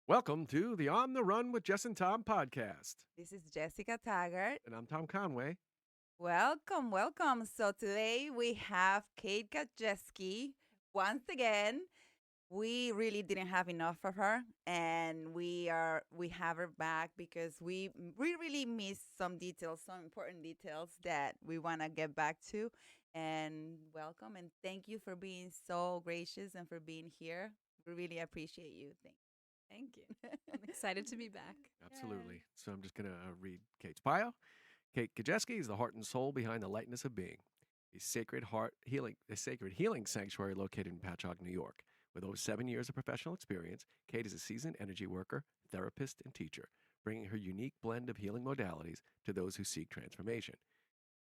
Welcome to the On the Run with Jess and Tom podcast. This is Jessica Taggart. And I'm Tom Conway. Welcome, welcome. So today we have Kate Gajewsky. Once again, we really didn't have enough of her, and we have her back because we really missed some details, some important details that we want to get back to. And welcome and thank you for being so gracious and for being here. We really appreciate you. Thank you. I'm excited to be back. Absolutely. So I'm just going to read Kate's bio. Kate Gajewsky is the heart and soul behind the Lightness of Being, a sacred healing sanctuary located in Patchogue, New York. With over 7 years of professional experience, Kate is a seasoned energy worker, therapist, and teacher, bringing her unique blend of healing modalities to those who seek transformation.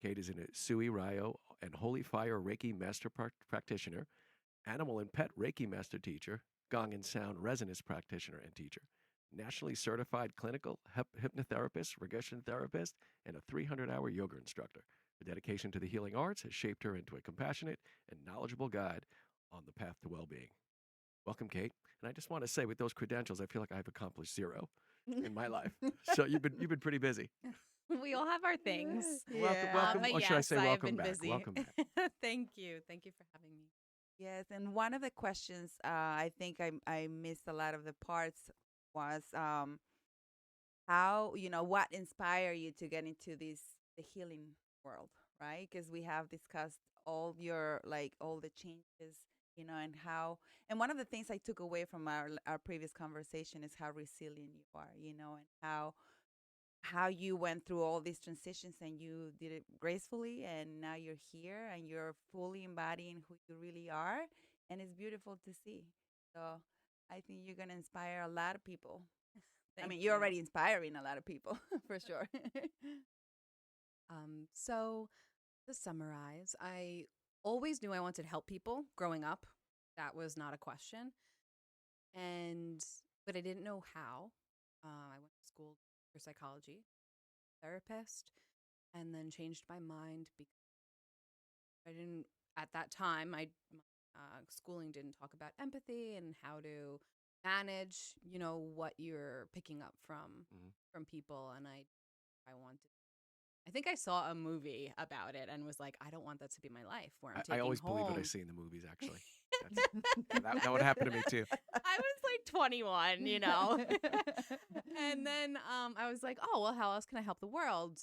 Kate is a Sui Ryo and Holy Fire Reiki master practitioner, animal and pet Reiki master teacher, gong and sound resonance practitioner and teacher, nationally certified clinical hypnotherapist, regression therapist, and a 300-hour yoga instructor. Her dedication to the healing arts has shaped her into a compassionate and knowledgeable guide on the path to well-being. Welcome, Kate. And I just want to say, with those credentials, I feel like I've accomplished zero in my life. So you've been pretty busy. We all have our things. Welcome. Or should I say welcome back? Busy. Welcome back. Thank you for having me. Yes, and one of the questions I think I missed a lot of the parts was how, what inspired you to get into the healing world, right? Because we have discussed all all the changes, and one of the things I took away from our previous conversation is how resilient you are, and how you went through all these transitions and you did it gracefully, and now you're here and you're fully embodying who you really are, and it's beautiful to see. So I think you're going to inspire a lot of people. You're already inspiring a lot of people for sure. So to summarize, I always knew I wanted to help people growing up. That was not a question. But I didn't know how. I went to school for psychology, therapist, and then changed my mind because at that time, my schooling didn't talk about empathy and how to manage, what you're picking up from people. And I think I saw a movie about it and was like, I don't want that to be my life where I'm taking I always home. believe what I see in the movies, actually. That would happen to me, too. I was like 21, And then I was like, oh, well, how else can I help the world?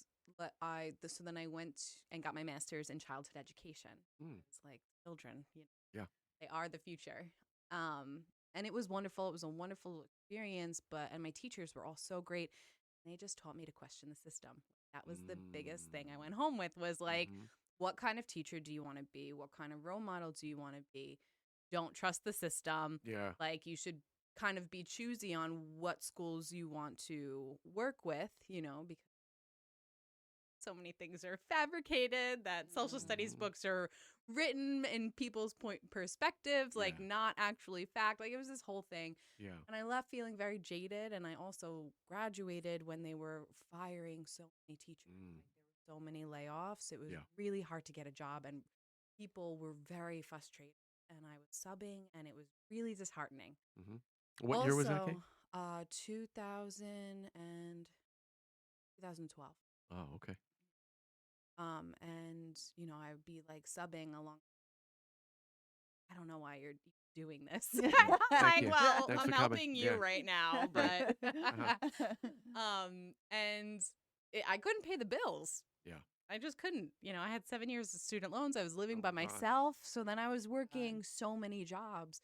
So then I went and got my master's in childhood education. It's like children, Yeah. They are the future. And it was wonderful. It was a wonderful experience, and my teachers were all so great. They just taught me to question the system. That was the biggest thing I went home with was like, what kind of teacher do you want to be? What kind of role model do you want to be? Don't trust the system. Yeah. Like you should kind of be choosy on what schools you want to work with, because so many things are fabricated, that social studies books are written in people's perspectives, not actually fact. Like it was this whole thing. Yeah. And I left feeling very jaded. And I also graduated when they were firing so many teachers. Like, there were so many layoffs. It was really hard to get a job, and people were very frustrated. And I was subbing, and it was really disheartening. What year was that, Kate? 2000 and 2012. Oh, okay. And I would be like subbing along. I don't know why you're doing this. Thanks I'm helping you right now, but I couldn't pay the bills. Yeah. I just couldn't. I had 7 years of student loans. I was living by myself. So then I was working so many jobs,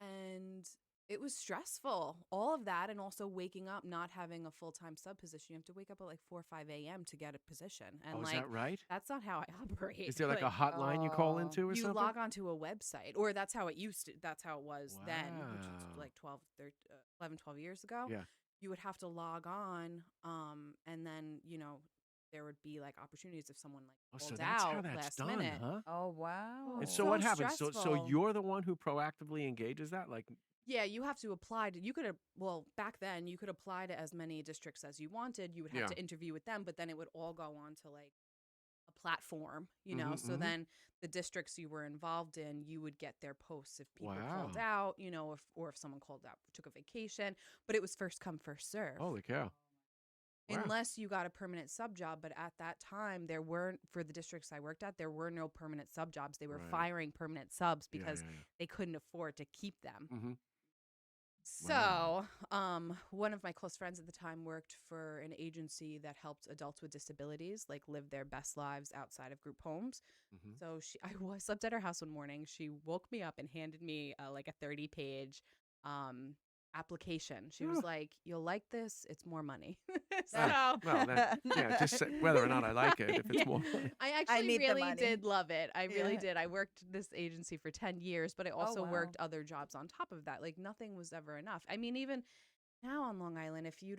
and it was stressful, all of that. And also waking up, not having a full-time sub position. You have to wake up at like 4 or 5 a.m. to get a position. And is that right? That's not how I operate. Is there like a hotline you call into or you something? You log onto a website, or that's how it was then, which was like 11, 12 years ago. Yeah. You would have to log on, and then, there would be like opportunities if someone like pulled out last minute. Huh? Oh, wow. And so what happens? Stressful. So you're the one who proactively engages that? Like, yeah, you have to apply to, back then you could apply to as many districts as you wanted. You would have to interview with them, but then it would all go on to like a platform, so then the districts you were involved in, you would get their posts if people called out, or if someone called out, took a vacation, but it was first come, first serve. Holy cow. Wow. Unless you got a permanent sub job. But at that time, there weren't, for the districts I worked at, there were no permanent sub jobs. They were firing permanent subs because they couldn't afford to keep them. Mm-hmm. So one of my close friends at the time worked for an agency that helped adults with disabilities like live their best lives outside of group homes. Mm-hmm. So I slept at her house one morning. She woke me up and handed me like a 30-page application. She was like, "You'll like this. It's more money." Just whether or not I like it. If it's more money. I actually really did love it. I really did. I worked this agency for 10 years, but I also worked other jobs on top of that. Like nothing was ever enough. I mean, even now on Long Island, if you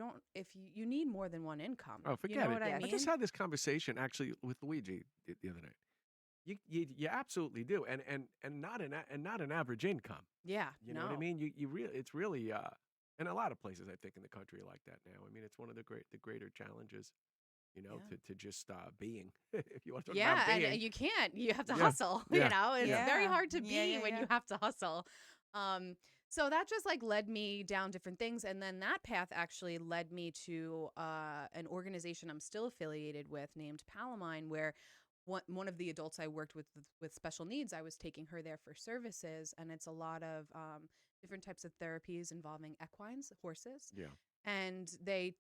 you need more than one income. Oh, forget you know it. What I mean? I just had this conversation actually with Luigi the other night. You absolutely do, and not an average income. Yeah, you know what I mean. It's really and a lot of places I think in the country are like that now. I mean, it's one of the greater challenges, to just being. If you want to talk about being, and you can't. You have to hustle. Yeah. It's very hard to be when you have to hustle. So that just like led me down different things, and then that path actually led me to an organization I'm still affiliated with named Palamine, where one of the adults I worked with special needs, I was taking her there for services, and it's a lot of different types of therapies involving equines, horses. Yeah. And they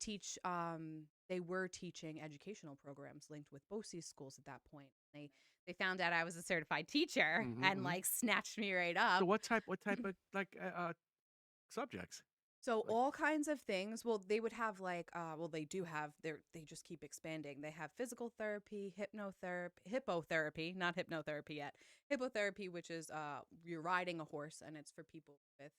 were teaching educational programs linked with BOCES schools at that point. They found out I was a certified teacher and like snatched me right up. So what type of like subjects? So all kinds of things. Well, they would have like, they do have, they just keep expanding. They have physical therapy, hippotherapy, not hypnotherapy yet. Hippotherapy, which is you're riding a horse, and it's for people with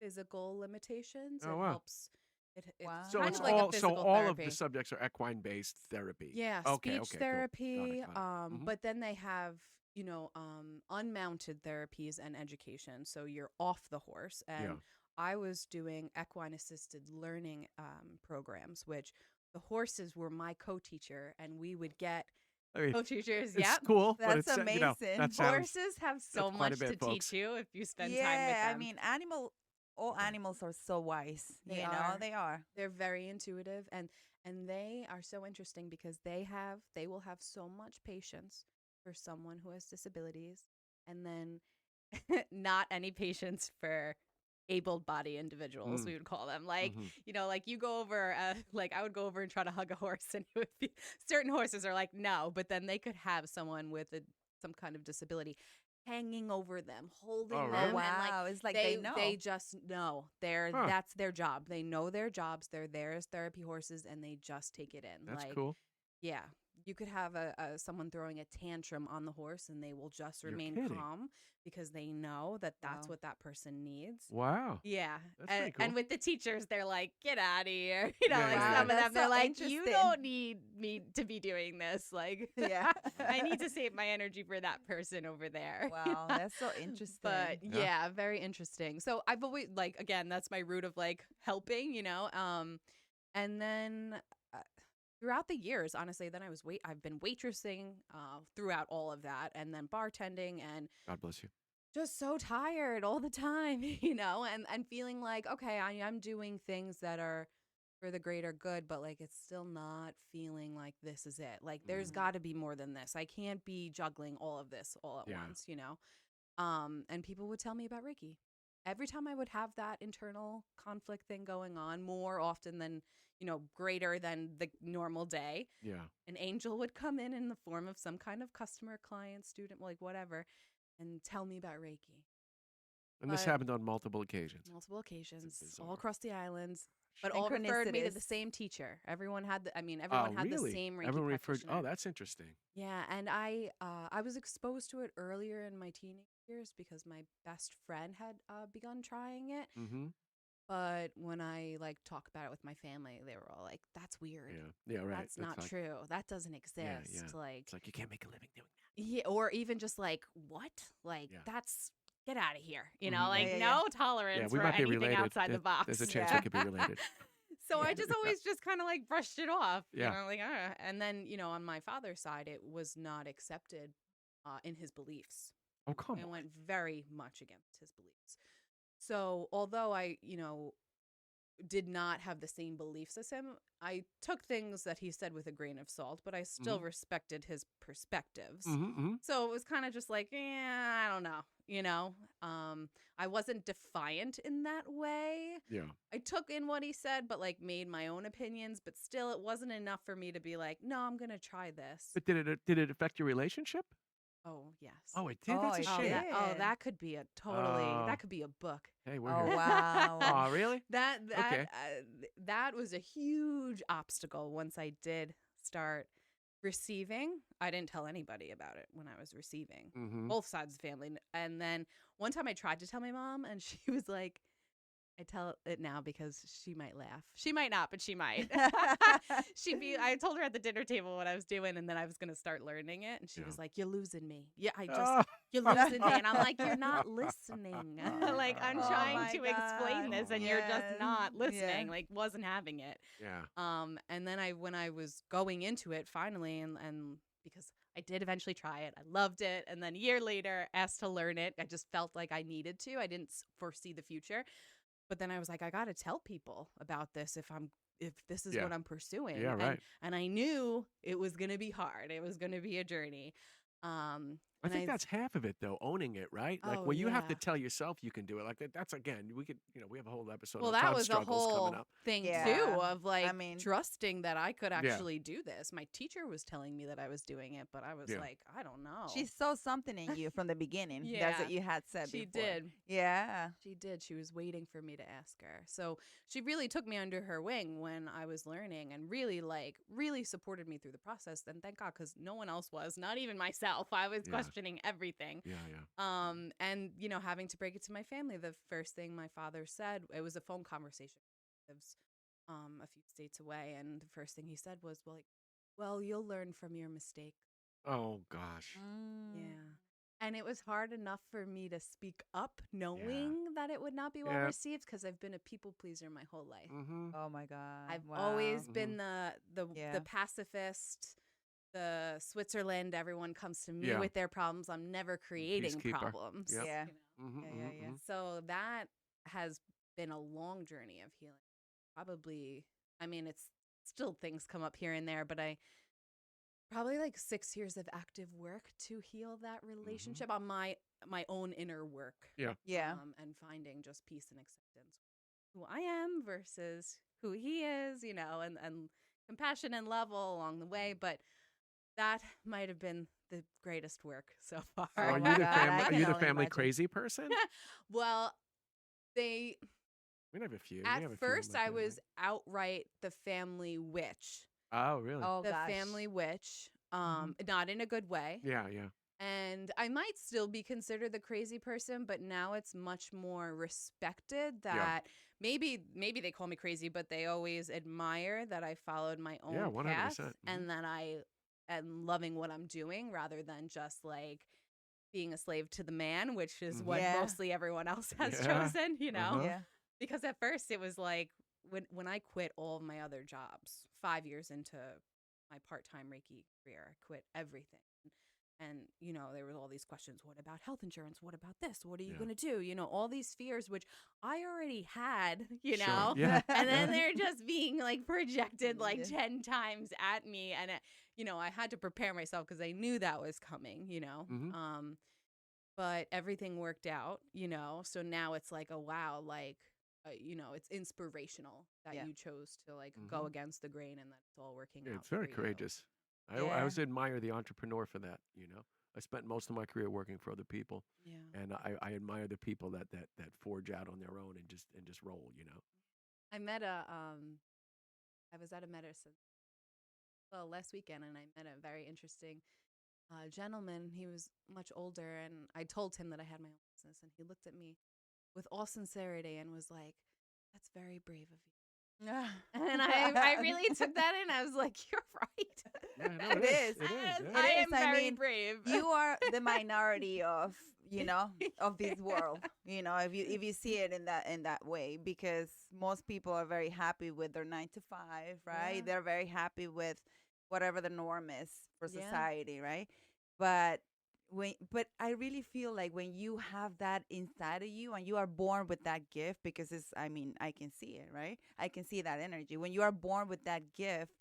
physical limitations. Oh, it wow. helps. It's So kind it's of like all a physical all therapy. of the subjects are equine-based therapy. Yeah, Okay, speech cool. therapy. Got it. But then they have, unmounted therapies and education. So you're off the horse. And I was doing equine assisted learning programs, which the horses were my co-teacher, and we would get co-teachers. It's cool. That's but it's, amazing. that sounds, Horses have so quite a much bit, to folks. teach you if you spend time with them. I mean, all animals are so wise. They They are. They're very intuitive, and they are so interesting because they will have so much patience for someone who has disabilities, and then not any patience for able-bodied individuals, we would call them. Like, like you go over, like I would go over and try to hug a horse, and it would be, certain horses are like, no, but then they could have someone with some kind of disability hanging over them, holding them. Wow. And like, It's like they know. They just know. That's their job. They know their jobs. They're there as therapy horses, and they just take it in. That's like, cool. Yeah. You could have someone throwing a tantrum on the horse, and they will just remain calm because they know that that's what that person needs. Wow. Yeah. That's pretty cool. And with the teachers, they're like, get out of here. Wow, Some of them, that's they're so like, you interesting. don't need me to be doing this. Like, I need to to. save my energy for that person over there. Wow, that's so interesting. But yeah, very interesting. So I've always, like, again, that's my root of like helping, and then throughout the years, honestly, then I've been waitressing throughout all of that, and then bartending, and God bless you. just so tired all the time, and feeling like, okay, I am doing things that are for the greater good, but like it's still not feeling like this is it. Like there's got to be more than this. I can't be juggling all of this all at once, and people would tell me about Reiki. Every time I would have that internal conflict thing going on, more often than, greater than the normal day, an angel would come in the form of some kind of customer, client, student, like whatever, and tell me about Reiki. And this happened on multiple occasions. Multiple occasions, all across the islands, but all referred me to the same teacher. Everyone had the same Reiki Everyone practitioner. Oh, that's interesting. Yeah, and I was exposed to it earlier in my teenage years because my best friend had begun trying it. Mm-hmm. But when I like talk about it with my family, they were all like, "That's weird. Yeah, right. That's not like, true. That doesn't exist." Yeah. Like, it's like you can't make a living doing that. Yeah, or even just like, what? Like, that's, get out of here. Mhm. Like no tolerance we for might be anything related. outside the box. There's a chance we could be related. So I just always just kind of like brushed it off. Yeah. You know, like, and then, on my father's side, it was not accepted in his beliefs. Oh, come It on. went very much against his beliefs. So although I, did not have the same beliefs as him, I took things that he said with a grain of salt, but I still respected his perspectives. So it was kind of just like, I don't know, I wasn't defiant in that way. Yeah. I took in what he said, but like made my own opinions, but still it wasn't enough for me to be like, no, I'm going to try this. But did it affect your relationship? Oh, yes. Oh, it did? Oh, That's a it shame. did. That could be that could be a book. Hey, we're Oh, here. wow. Oh, really? That was a huge obstacle once I did start receiving. I didn't tell anybody about it when I was receiving, both sides of the family. And then one time I tried to tell my mom, and she was like, I tell it now because she might laugh. She might not, but she might. I told her at the dinner table what I was doing, and then I was going to start learning it. And she was like, you're losing me. Yeah, you're losing me. And I'm like, you're not listening. Like, I'm trying to explain this, and you're just not listening. Like, wasn't having it. Yeah. And then when I was going into it finally, and because I did eventually try it, I loved it. And then a year later, asked to learn it. I just felt like I needed to. I didn't foresee the future. But then I was like, I got to tell people about this if this is what I'm pursuing. Yeah, right. And I knew it was going to be hard. It was going to be a journey. I think that's half of it, though, owning it, right? Like, when you have to tell yourself you can do it. Like, that's, again, we have a whole episode on that was a struggles whole coming up. thing, too, of, like, trusting that I could actually do this. My teacher was telling me that I was doing it, but I was like, I don't know. She saw something in you from the beginning. Yeah. That's what you had said before. She did. Yeah. She did. She was waiting for me to ask her. So she really took me under her wing when I was learning and really supported me through the process. And thank God, because no one else was, not even myself. I was questioning everything. Yeah, yeah. And, having to break it to my family, the first thing my father said, it was a phone conversation. He lives a few states away. And the first thing he said was, well, you'll learn from your mistake. Oh, gosh. Yeah. And it was hard enough for me to speak up knowing that it would not be well received because I've been a people pleaser my whole life. Oh, my God. I've always been the pacifist, the Switzerland. Everyone comes to me with their problems. I'm never creating problems. Yep. Yeah. Yeah. So that has been a long journey of healing. Probably, it's still things come up here and there, but probably like 6 years of active work to heal that relationship on my own inner work. Yeah. Yeah. And finding just peace and acceptance. Who I am versus who he is, and compassion and love all along the way. But that might have been the greatest work so far. Oh, Are my you God, I are can you the only family imagine. crazy person? Well, We have a few. at We have a few in first my I family. was outright the family witch. Oh, really? Oh, The gosh. family witch, not in a good way. Yeah, yeah. And I might still be considered the crazy person, but now it's much more respected that maybe they call me crazy, but they always admire that I followed my own 100%. path and that I am loving what I'm doing rather than just like being a slave to the man, which is what mostly everyone else has chosen, Yeah. Because at first it was like when I quit all of my other jobs 5 years into my part-time Reiki career, I quit everything. And, there were all these questions. What about health insurance? What about this? What are you going to do? all these fears, which I already had, Sure. Yeah. and then they're just being like projected like 10 times at me. And, I had to prepare myself because I knew that was coming, but everything worked out, so now it's like, oh, wow, like, it's inspirational that you chose to like go against the grain and that it's all working out. It's very for you. courageous. I Yeah. always admire the entrepreneur for that, I spent most of my career working for other people, Yeah. and I admire the people that forge out on their own and just roll, I was at a medicine, last weekend, and I met a very interesting gentleman. He was much older, and I told him that I had my own business, and he looked at me with all sincerity and was like, "That's very brave of you." And I really took that in. I was like, you're right. Yeah, no, It is. It is. Yeah. I It am is. I very mean, brave. You are the minority of, of this world, if you see it in that way, because most people are very happy with their 9 to 5, right? Yeah. They're very happy with whatever the norm is for Yeah. society, right? But but I really feel like when you have that inside of you and you are born with that gift, because I can see it, right? I can see that energy. When you are born with that gift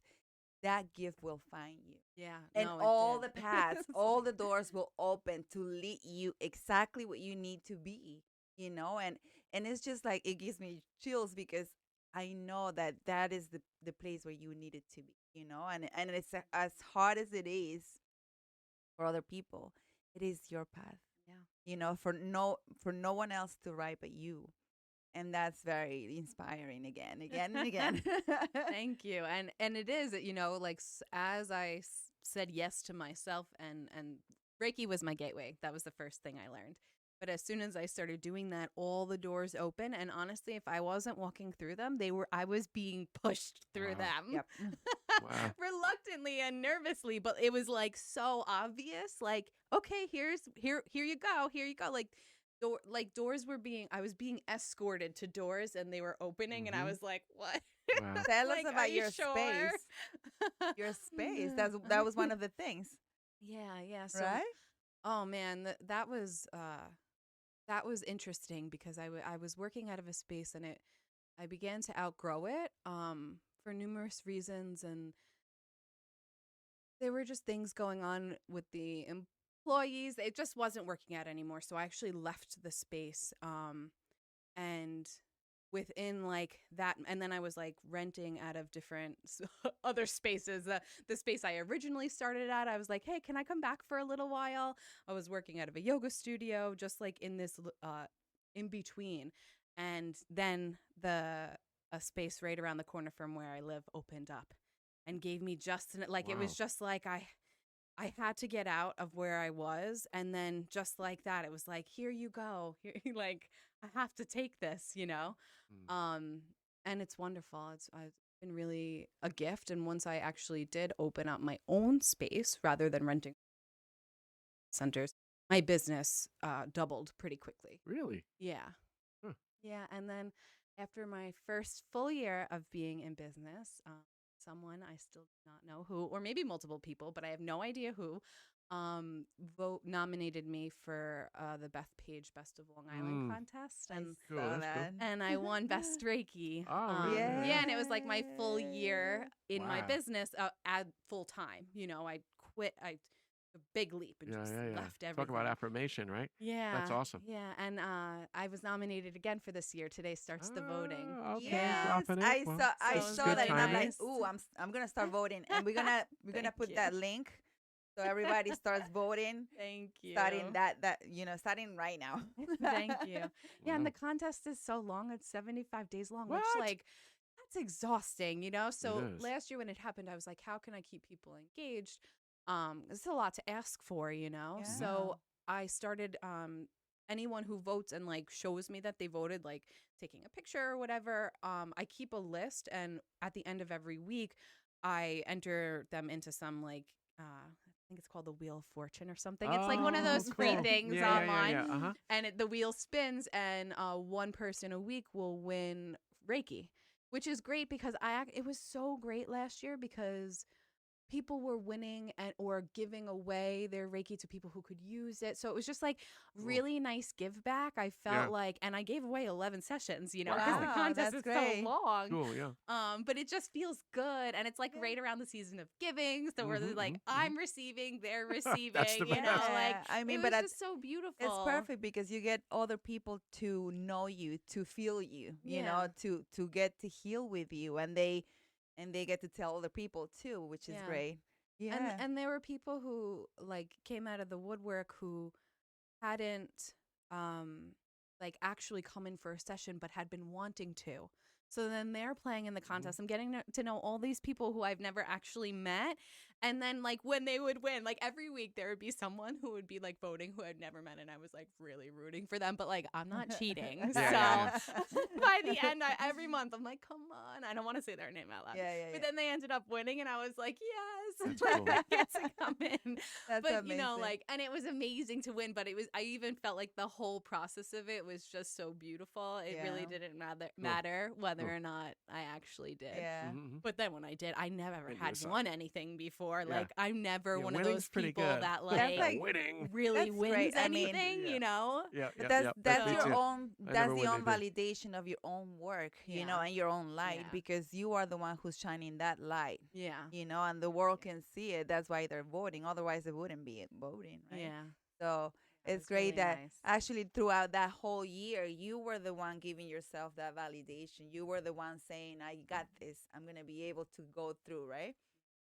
will find you. Yeah. And no, it all did. the paths, all the doors will open to lead you exactly what you need to be, and it's just like it gives me chills, because I know that is the place where you need it to be, and it's as hard as it is for other people, it is your path, Yeah. for no one else to write but you. And that's very inspiring again and again. Thank you. And it is, like as I said yes to myself, and Reiki was my gateway. That was the first thing I learned. But as soon as I started doing that, all the doors open. And honestly, if I wasn't walking through them, I was being pushed through Wow. them. Yep. Wow. Reluctantly and nervously, but it was like so obvious. Like, okay, here you go. Here you go. Doors were I was being escorted to doors, and they were opening, and I Mhm. was like, what? Wow. Tell us Like, are about you your sure? space. Your space. That was one of the things, Yeah. So, right? oh man, that was interesting, because I was working out of a space, and I began to outgrow it for numerous reasons, and there were just things going on with the employees. It just wasn't working out anymore. So I actually left the space. And within like that, and then I was like renting out of different other spaces. The space I originally started at, I was like, hey, can I come back for a little while? I was working out of a yoga studio, just like in this in between. And then a space right around the corner from where I live opened up and gave me just it was Wow. just like I had to get out of where I was, and then just like that, it was like, here you go. Here, like, I have to take this, Mm. and it's wonderful. It's been really a gift. And once I actually did open up my own space rather than renting centers, my business doubled pretty quickly. Really? Yeah. Huh. Yeah. And then after my first full year of being in business, someone I still do not know who, or maybe multiple people, but I have no idea who, nominated me for the Beth Page Best of Long Island contest. And Cool, that's cool. and I won Best Reiki. Oh, really? Yeah, and it was like my full year in my Wow. business at full time. I quit. I a big leap and just left everything. Talk about affirmation, right? Yeah. That's awesome. Yeah, and I was nominated again for this year. Today starts the voting. Okay, Yes, dropping it. I Well, saw I so saw good that, and I'm like, nice. ooh, I'm gonna start voting, and we're gonna Thank put you. that link so everybody starts voting, Thank you. starting starting right now. Thank you. Yeah, and Wow. the contest is so long. It's 75 days long, What? which like that's exhausting, So It is. last year when it happened, I was like, how can I keep people engaged? It's a lot to ask for, So I started anyone who votes and like shows me that they voted, like taking a picture or whatever. I keep a list, and at the end of every week, I enter them into some like I think it's called the Wheel of Fortune or something. It's like one of those free cool. things Yeah, online. Yeah. Uh-huh. And the wheel spins, and one person a week will win Reiki, which is great because it was so great last year because people were winning or giving away their Reiki to people who could use it. So it was just like really nice give back. I felt like, and I gave away 11 sessions, because the Wow, contest that's is great. so long. Cool, yeah. But it just feels good, and it's like right around the season of giving. So we're like, I'm receiving, they're receiving. That's the you know, best. like I mean, it but was just so beautiful. it's perfect because you get other people to know you, to feel you, Yeah. to get to heal with you, and they get to tell other people too, which is Yeah. great. Yeah. And there were people who like came out of the woodwork who hadn't like actually come in for a session but had been wanting to. So then they're playing in the contest. I'm getting to know all these people who I've never actually met, And then like when they would win, like every week there would be someone who would be like voting who I'd never met, and I was like really rooting for them, but like I'm not cheating. Yeah, So by the end, every month I'm like, come on, I don't want to say their name out loud. But then they ended up winning, and I was like, yes, That's cool. I get to come in. That's But amazing. you know, like, and it was amazing to win. But I even felt like the whole process of it was just so beautiful. It really Yeah. didn't matter whether Cool. or not I actually did. Yeah. Mm-hmm. But then when I did, I never And you had decide. won anything before. Yeah. Like I'm never Yeah, one of winning's those pretty people good. that That's like like- winning. really That's wins great. I mean, anything, Yeah. you know? Yeah, But yeah, that's me your too. own. I That's never the win own anything. validation of your own work, you know, Yeah. and your own light, Yeah. because you are the one who's shining that light, Yeah. you know, and the world can see it. That's why they're voting. Otherwise, they wouldn't be voting, right? Yeah. So That it's was great really that nice. actually throughout that whole year, you were the one giving yourself that validation. You were the one saying, I got this. I'm going to be able to go through, right?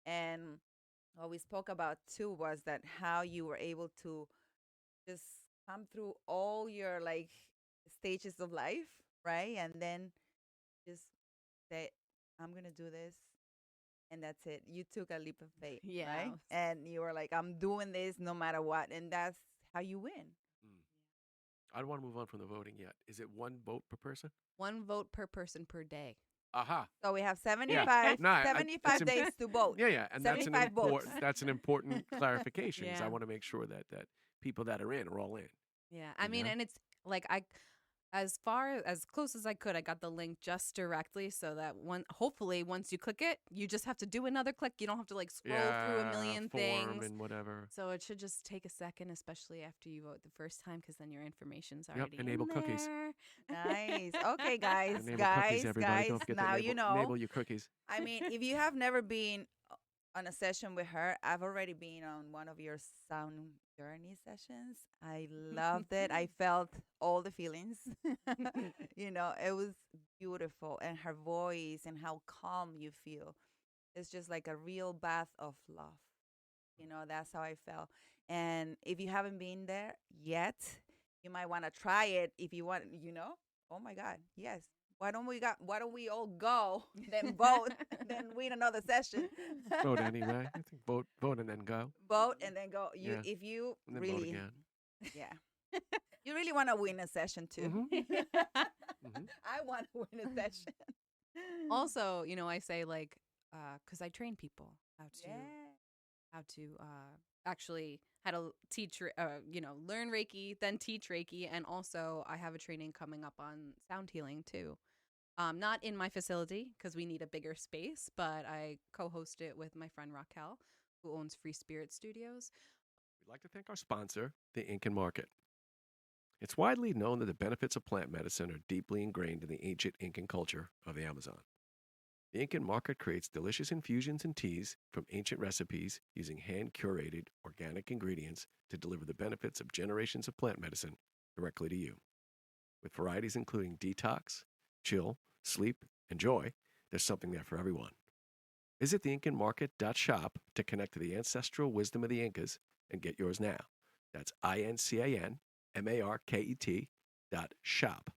And what we spoke about too was that how you were able to just come through all your like stages of life, right? And then just say, I'm going to do this. And that's it. You took a leap of faith, Yeah. right? And you were like, I'm doing this no matter what. And that's how you win. I don't want to move on from the voting yet. Is it one vote per person? 1 vote per person per day. Aha. So we have 75, No, 75 it's days to vote. Yeah, and that's an 75 votes. important. That's an important clarification because I Yeah. want to make sure that people that are in are all in. Yeah. I mean, Yeah. and it's like as close as I could, I got the link just directly so that hopefully once you click it, you just have to do another click. You don't have to like scroll through a million form things. and whatever. So it should just take a second, especially after you vote the first time, because then your information's already enable in cookies. there. Nice. Okay, guys, Enable cookies, everybody. Don't forget now to you enable, know. enable your cookies. I mean, if you have never been on a session with her, I've already been on one of your sound journey sessions. I loved it. I felt all the feelings. You know, it was beautiful. And her voice and how calm you feel. It's just like a real bath of love. You know, that's how I felt. And if you haven't been there yet, you might want to try it if you want, you know. Oh my God, yes. Why don't we all go, then vote, then win another session? Vote anyway. I think vote and then go. Vote and then go. Yeah. If you And then vote really, again. yeah, you really want to win a session too. Mhm. Mhm. I want to win a session. Also, you know, I say like, because I train people how to actually how to teach, learn Reiki, then teach Reiki, and also I have a training coming up on sound healing too. Not in my facility because we need a bigger space, but I co-host it with my friend Raquel, who owns Free Spirit Studios. We'd like to thank our sponsor, the Incan Market. It's widely known that the benefits of plant medicine are deeply ingrained in the ancient Incan culture of the Amazon. The Incan Market creates delicious infusions and teas from ancient recipes using hand-curated organic ingredients to deliver the benefits of generations of plant medicine directly to you. With varieties including detox, chill, sleep, and joy, there's something there for everyone. Visit theincanmarket.shop to connect to the ancestral wisdom of the Incas and get yours now. That's INCANMARKET.shop.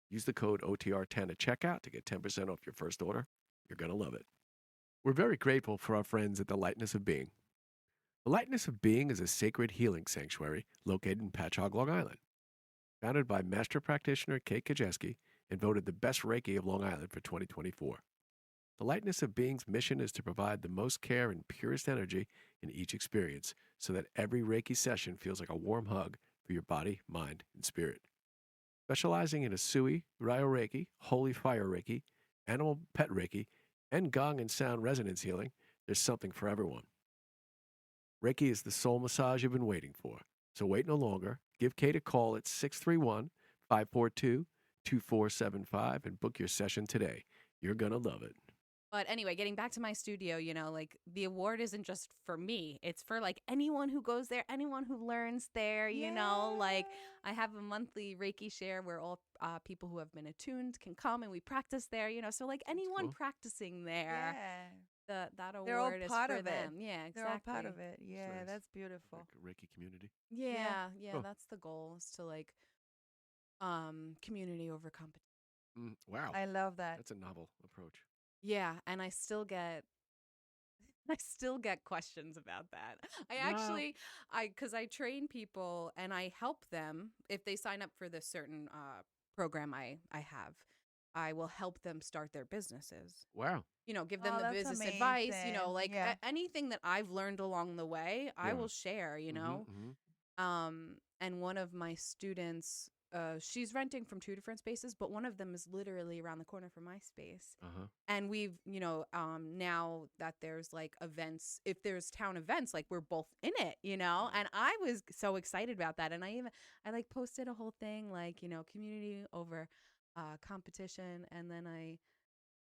Use the code OTR10 at checkout to get 10% off your first order. You're going to love it. We're very grateful for our friends at the Lightness of Being. The Lightness of Being is a sacred healing sanctuary located in Patchogue, Long Island. Founded by master practitioner Kate Gajewsky and voted the best Reiki of Long Island for 2024. The Lightness of Being's mission is to provide the most care and purest energy in each experience so that every Reiki session feels like a warm hug for your body, mind, and spirit. Specializing in Asui, Ryo Reiki, Holy Fire Reiki, Animal Pet Reiki, and Gong and Sound Resonance Healing, there's something for everyone. Reiki is the soul massage you've been waiting for. So wait no longer. Give Kate a call at 631-542-2475 and book your session today. You're going to love it. But anyway, getting back to my studio, you know, like the award isn't just for me. It's for like anyone who goes there, anyone who learns there, you know, like I have a monthly Reiki share where all people who have been attuned can come and we practice there, you know, so like anyone cool. practicing there, that They're all award is part for of it. them. Yeah, exactly. They're all part of it. Yeah, nice. that's beautiful. Like a Reiki community. Yeah, Cool. that's the goal, is to like community over competition. Wow. I love that. That's a novel approach. Yeah, and I still get I still get questions about that. Well, Because I train people and I help them if they sign up for this certain program I have. I will help them start their businesses. wow. Give them Oh, the that's business advice. amazing. Like Yeah. anything that I've learned along the way, I Yeah. will share. Mm-hmm. And one of my students, she's renting from two different spaces, but one of them is literally around the corner from my space. Uh-huh. And we've, now that there's like events, if there's town events, like we're both in it, and I was so excited about that. And I like posted a whole thing, like, community over competition. And then I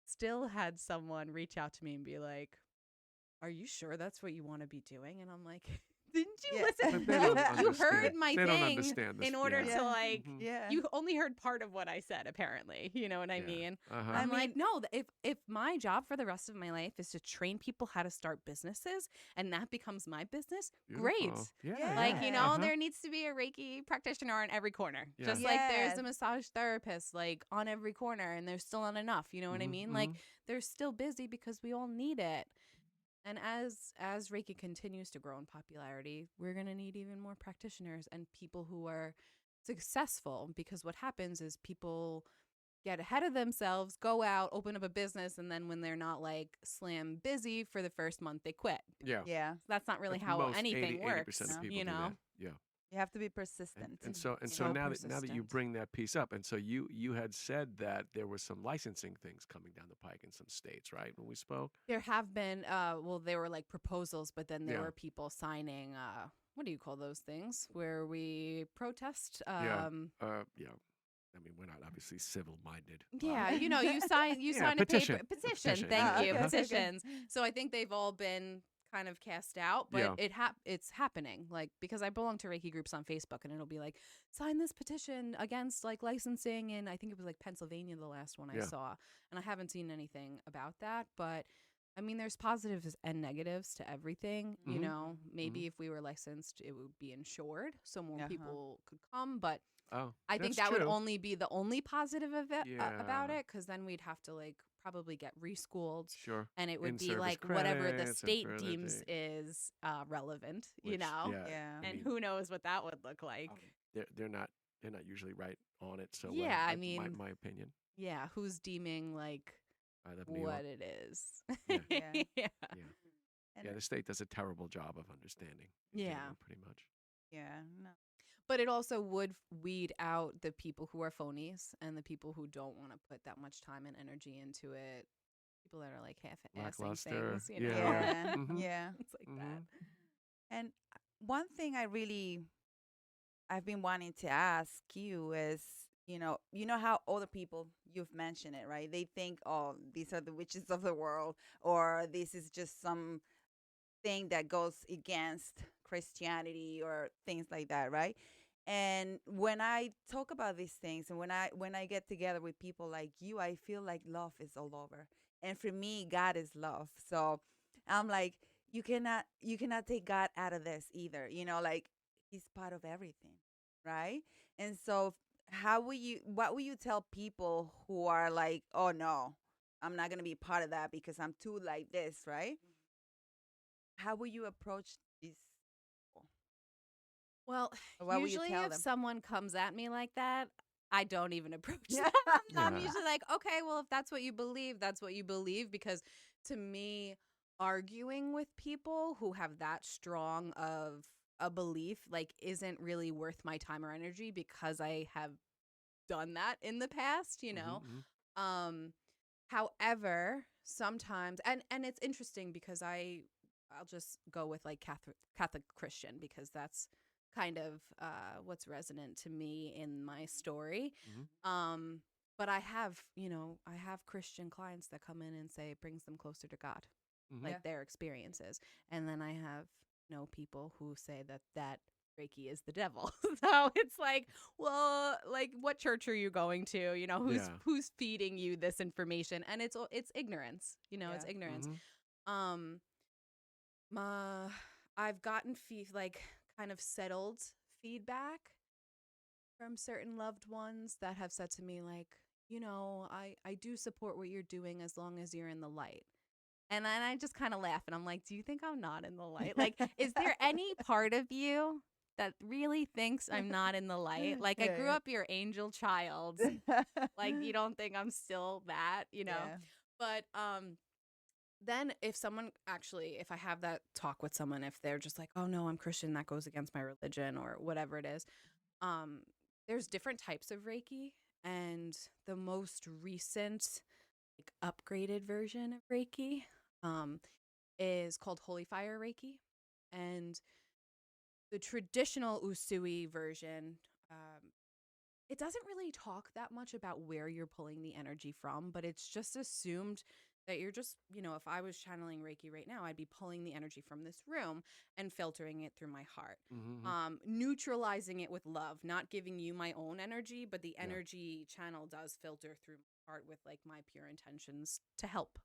still had someone reach out to me and be like, are you sure that's what you want to be doing? And I'm like, didn't you Yeah. listen? But they don't You heard understand. my They don't thing understand this. in order Yeah. to like, Mhm. Yeah. you only heard part of what I said, apparently. You know what I Yeah. mean? Uh-huh. I'm I like, mean- no, if my job for the rest of my life is to train people how to start businesses and that becomes my business, great. Beautiful. Yeah. Yeah. Like, Uh-huh. there needs to be a Reiki practitioner on every corner. Yeah. Just like there's Yes. a massage therapist like on every corner and there's still not enough. You know what I Mhm, mean? Like mhm. they're still busy because we all need it. And as Reiki continues to grow in popularity, we're going to need even more practitioners and people who are successful, because what happens is people get ahead of themselves, go out, open up a business, and then when they're not like slam busy for the first month, they quit. Yeah. Yeah. That's not really Like how most anything 80% works, of No. people you do know? that. Yeah. You have to be persistent. And so So now that you persistent. bring that piece up, and so you had said that there was some licensing things coming down the pike in some states, right? When we spoke. There have been, they were like proposals, but then there Yeah. were people signing, what do you call those things? Where we protest? Yeah. Yeah. I mean, we're not obviously civil-minded. Yeah, you sign Yeah, a petition. paper A petition. petition, Thank yeah. you, Uh-huh. petitions. So I think they've all been kind of cast out, but Yeah. it's happening. Like because I belong to Reiki groups on Facebook, and it'll be like sign this petition against like licensing, and I think it was like Pennsylvania the last one I Yeah. saw, and I haven't seen anything about that, but. I mean, there's positives and negatives to everything. Mhm. Maybe Mhm. if we were licensed, it would be insured, so more Uh-huh. people could come. But Oh, I think that's that would true. only be the only positive of it about Yeah. it, because then we'd have to like probably get reschooled, Sure. and it would be In-service like whatever the credits and state further deems thing, is relevant, which, yeah, Yeah. I and mean, who knows what that would look like. they're not usually right on it so well. Yeah, I my mean- my opinion. Yeah, who's deeming like I love New what York. it is? Yeah. Yeah. yeah. Yeah. And Yeah, the state does a terrible job of understanding. in Yeah. general, pretty much. yeah. No. But it also would weed out the people who are phonies and the people who don't want to put that much time and energy into it. People that are like half-assing Lackluster. things, you know? Yeah. Yeah. Mhm. Yeah. It's like Mhm. that. And one thing I've been wanting to ask you is, you know how other people, you've mentioned it, right? They think, oh, these are the witches of the world, or this is just some thing that goes against Christianity or things like that, right? And when I talk about these things, and when I get together with people like you, I feel like love is all over. And for me, God is love. So I'm like, you cannot take God out of this either. Like he's part of everything, right? And so what will you tell people who are like, oh no, I'm not gonna be part of that because I'm too like this, right? How will you approach these people? Well, Or what will you usually tell if them? someone comes at me like that, I don't even approach Yeah. them. I'm Yeah. usually like, okay, well, if that's what you believe, that's what you believe. Because to me, arguing with people who have that strong of a belief like isn't really worth my time or energy, because I have done that in the past, Mhm, mhm. However, sometimes and it's interesting because I'll just go with like Catholic Christian, because that's kind of what's resonant to me in my story. Mhm. But I have Christian clients that come in and say it brings them closer to God, Mhm. like Yeah. their experiences. And then I have people who say that Reiki is the devil. So it's like, well, like what church are you going to? Yeah. Who's feeding you this information? And it's ignorance. It's Yeah. ignorance. Mhm. Um, I've gotten like kind of settled feedback from certain loved ones that have said to me like, I do support what you're doing as long as you're in the light. And then I just kind of laugh and I'm like, do you think I'm not in the light? Like, is there any part of you that really thinks I'm not in the light? Like, I grew Yeah. up your angel child. Like, you don't think I'm still that, you know? Yeah. But then if I have that talk with someone, if they're just like, oh no, I'm Christian, that goes against my religion or whatever it is, there's different types of Reiki. And the most recent, like, upgraded version of Reiki is called Holy Fire Reiki. And the traditional Usui version, it doesn't really talk that much about where you're pulling the energy from, but it's just assumed that you're just, if I was channeling Reiki right now, I'd be pulling the energy from this room and filtering it through my heart, neutralizing it with love, not giving you my own energy, but the energy channel does filter through my heart with like my pure intentions to help,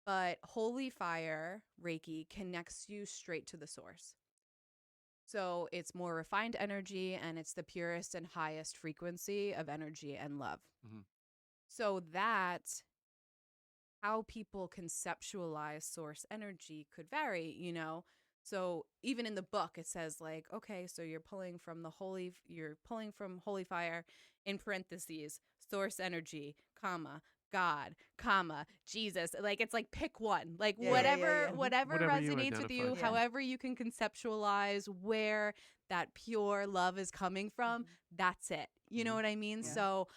But Holy Fire Reiki connects you straight to the source. So it's more refined energy and it's the purest and highest frequency of energy and love. So that how people conceptualize source energy could vary, So even in the book, it says like, okay, so you're pulling from Holy Fire in parentheses, source energy, comma, God, comma, Jesus. Like, it's like pick one, like whatever you resonates with you, identify. however you can conceptualize where that pure love is coming from. That's it. You know what I mean? Yeah. So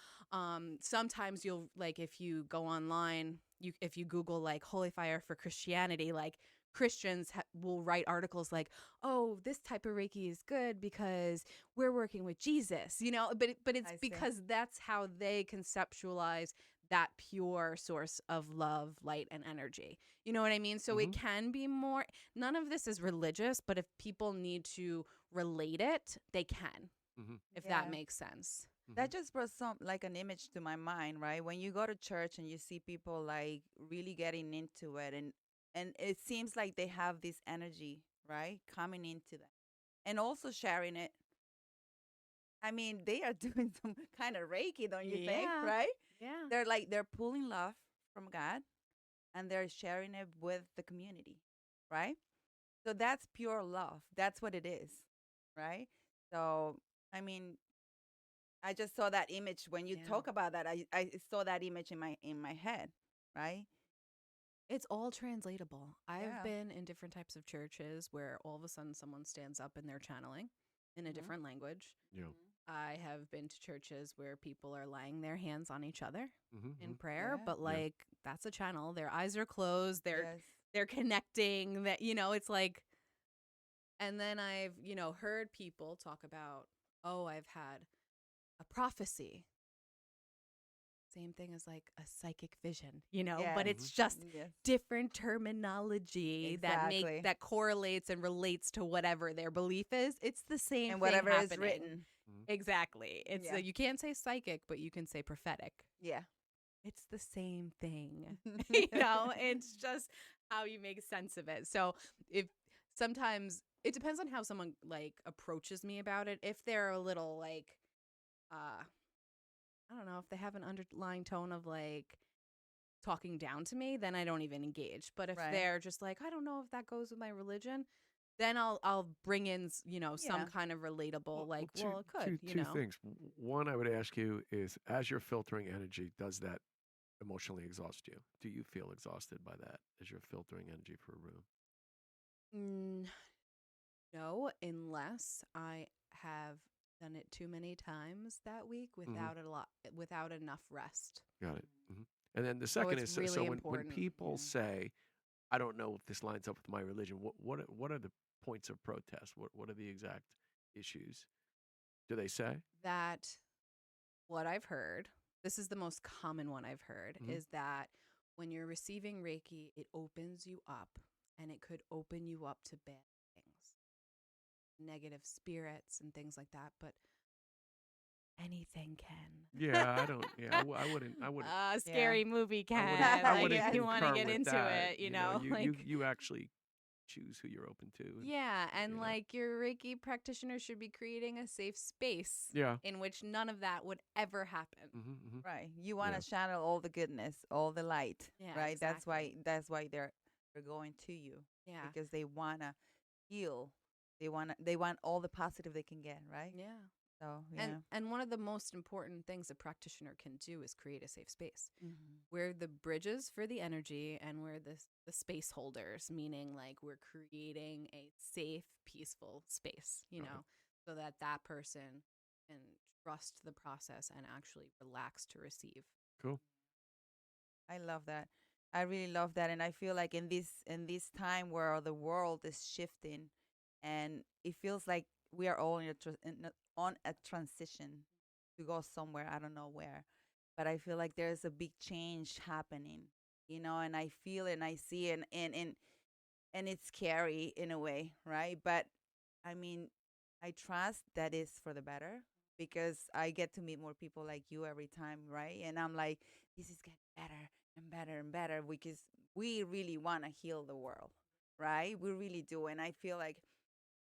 sometimes you'll, like, if you go online, if you Google like Holy Fire for Christianity, like Christians will write articles like, oh, this type of Reiki is good because we're working with Jesus, but it's because that's how they conceptualize that pure source of love, light, and energy. You know what I mean? So it can be more, none of this is religious, but if people need to relate it, they can, if that makes sense. That just brought an image to my mind, right? When you go to church and you see people like really getting into it, and it seems like they have this energy, right, coming into them, and also sharing it. I mean, they are doing some kind of Reiki, don't you think, right? Yeah. They're pulling love from God, and they're sharing it with the community, right? So that's pure love. That's what it is, right? So, I mean, I just saw that image when you talk about that. I saw that image in my head, right? It's all translatable. I've Yeah. been in different types of churches where all of a sudden someone stands up and they're channeling in a different language. Yeah. I have been to churches where people are laying their hands on each other in prayer, Yeah. but like that's a channel. Their eyes are closed. Yes. They're connecting. That it's like. And then I've heard people talk about, oh, I've had a prophecy. Same thing as like a psychic vision, but it's just different terminology that correlates and relates to whatever their belief is. It's the same and thing whatever happening. is written. Exactly. It's you can't say psychic, but you can say prophetic. Yeah. It's the same thing. It's just how you make sense of it. So if sometimes it depends on how someone like approaches me about it. If they're a little like I don't know, if they have an underlying tone of like talking down to me, then I don't even engage. But if they're just like, I don't know if that goes with my religion, then I'll bring in, some kind of relatable, it could, Two things. One, I would ask you is, as you're filtering energy, does that emotionally exhaust you? Do you feel exhausted by that as you're filtering energy for a room? No, unless I have done it too many times that week without enough rest. Got it. And then the second is, really so when important. people say, I don't know if this lines up with my religion, what are the points of protest? What are the exact issues? Do they say? That what I've heard, this is the most common one I've heard, is that when you're receiving Reiki, it opens you up, and it could open you up to bad things, negative spirits and things like that, but anything can. Yeah, I don't. Yeah, I wouldn't. Scary movie can. I Like, wouldn't if you want to concur get with into that. it, you know, you actually choose who you're open to. And, Yeah, and you know. like your Reiki practitioner should be creating a safe space Yeah. in which none of that would ever happen. Mm-hmm. Right. You want Yeah. to channel all the goodness, all the light. Yeah, Right. exactly. That's why they're going to you, Yeah. because they wanna heal. They want all the positive they can get. Right. Yeah. So yeah. And one of the most important things a practitioner can do is create a safe space. Mm-hmm. We're the bridges for the energy, and we're the space holders, meaning like we're creating a safe, peaceful space, you Got know, so that that person can trust the process and actually relax to receive. Cool. I love that. I really love that, and I feel like in this time where the world is shifting, and it feels like we are all on a transition to go somewhere. I don't know where, but I feel like there's a big change happening, and I feel it and I see it, and it's scary in a way, right? But I mean, I trust that is for the better, because I get to meet more people like you every time, right? And I'm like, this is getting better and better and better, because we really want to heal the world, right? We really do. And I feel like,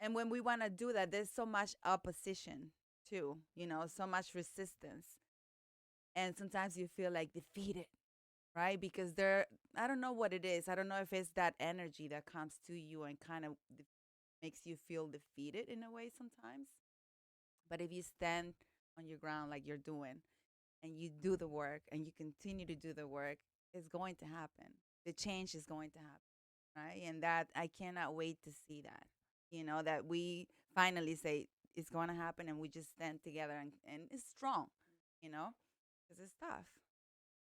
and when we want to do that, there's so much opposition too, so much resistance. And sometimes you feel like defeated, right? Because I don't know what it is. I don't know if it's that energy that comes to you and kind of makes you feel defeated in a way sometimes. But if you stand on your ground like you're doing, and you do the work and you continue to do the work, it's going to happen. The change is going to happen, right? And that I cannot wait to see that, that we finally say it's going to happen, and we just stand together, and it's strong, because it's tough.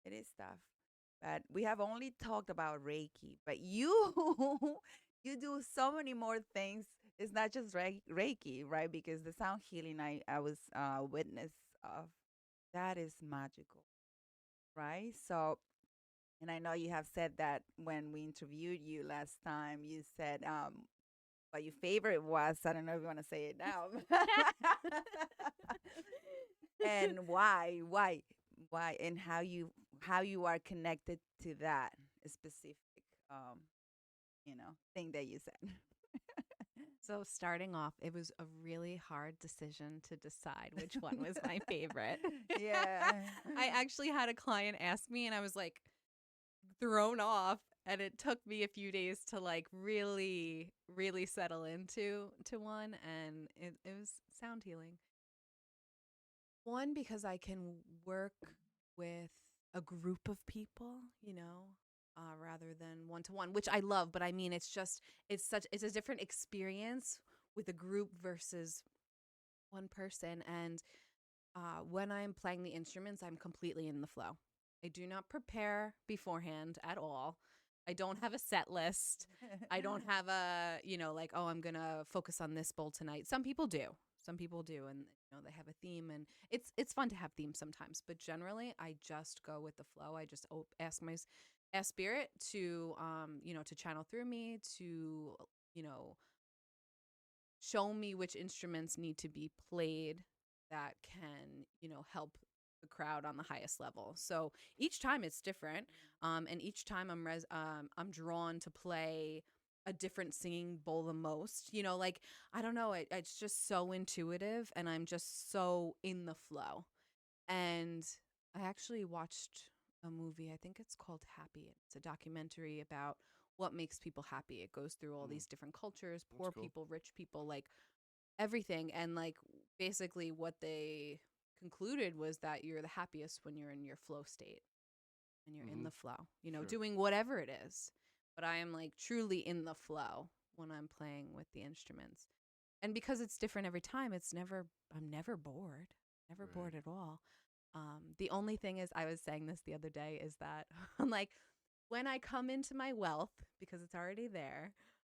It is tough. But we have only talked about Reiki, but you you do so many more things. It's not just Reiki, right? Because the sound healing I was witness of, that is magical, right? So, and I know you have said that when we interviewed you last time, you said what your favorite was. I don't know if you want to say it now. And why, and how you are connected to that specific thing that you said. So starting off, it was a really hard decision to decide which one was my favorite. Yeah. I actually had a client ask me, and I was like thrown off, and it took me a few days to like really, really settle into one, and it was sound healing. One, because I can work with a group of people, rather than one to one, which I love. But I mean, it's a different experience with a group versus one person. And when I'm playing the instruments, I'm completely in the flow. I do not prepare beforehand at all. I don't have a set list. I don't have a, like, oh, I'm going to focus on this bowl tonight. Some people do. And they have a theme, and it's fun to have themes sometimes. But generally, I just go with the flow. I just ask spirit to, to channel through me, to, show me which instruments need to be played that can, help the crowd on the highest level. So each time it's different, and each time I'm drawn to play a different singing bowl the most. Like, I don't know, it's just so intuitive, and I'm just so in the flow. And I actually watched a movie, I think it's called Happy. It's a documentary about what makes people happy. It goes through all these different cultures, poor cool. people, rich people, like everything. And like basically what they concluded was that you're the happiest when you're in your flow state, and you're in the flow, Sure. doing whatever it is. But I am like truly in the flow when I'm playing with the instruments. And because it's different every time, I'm never bored, never Right. bored at all. The only thing is, I was saying this the other day, is that I'm like, when I come into my wealth, because it's already there,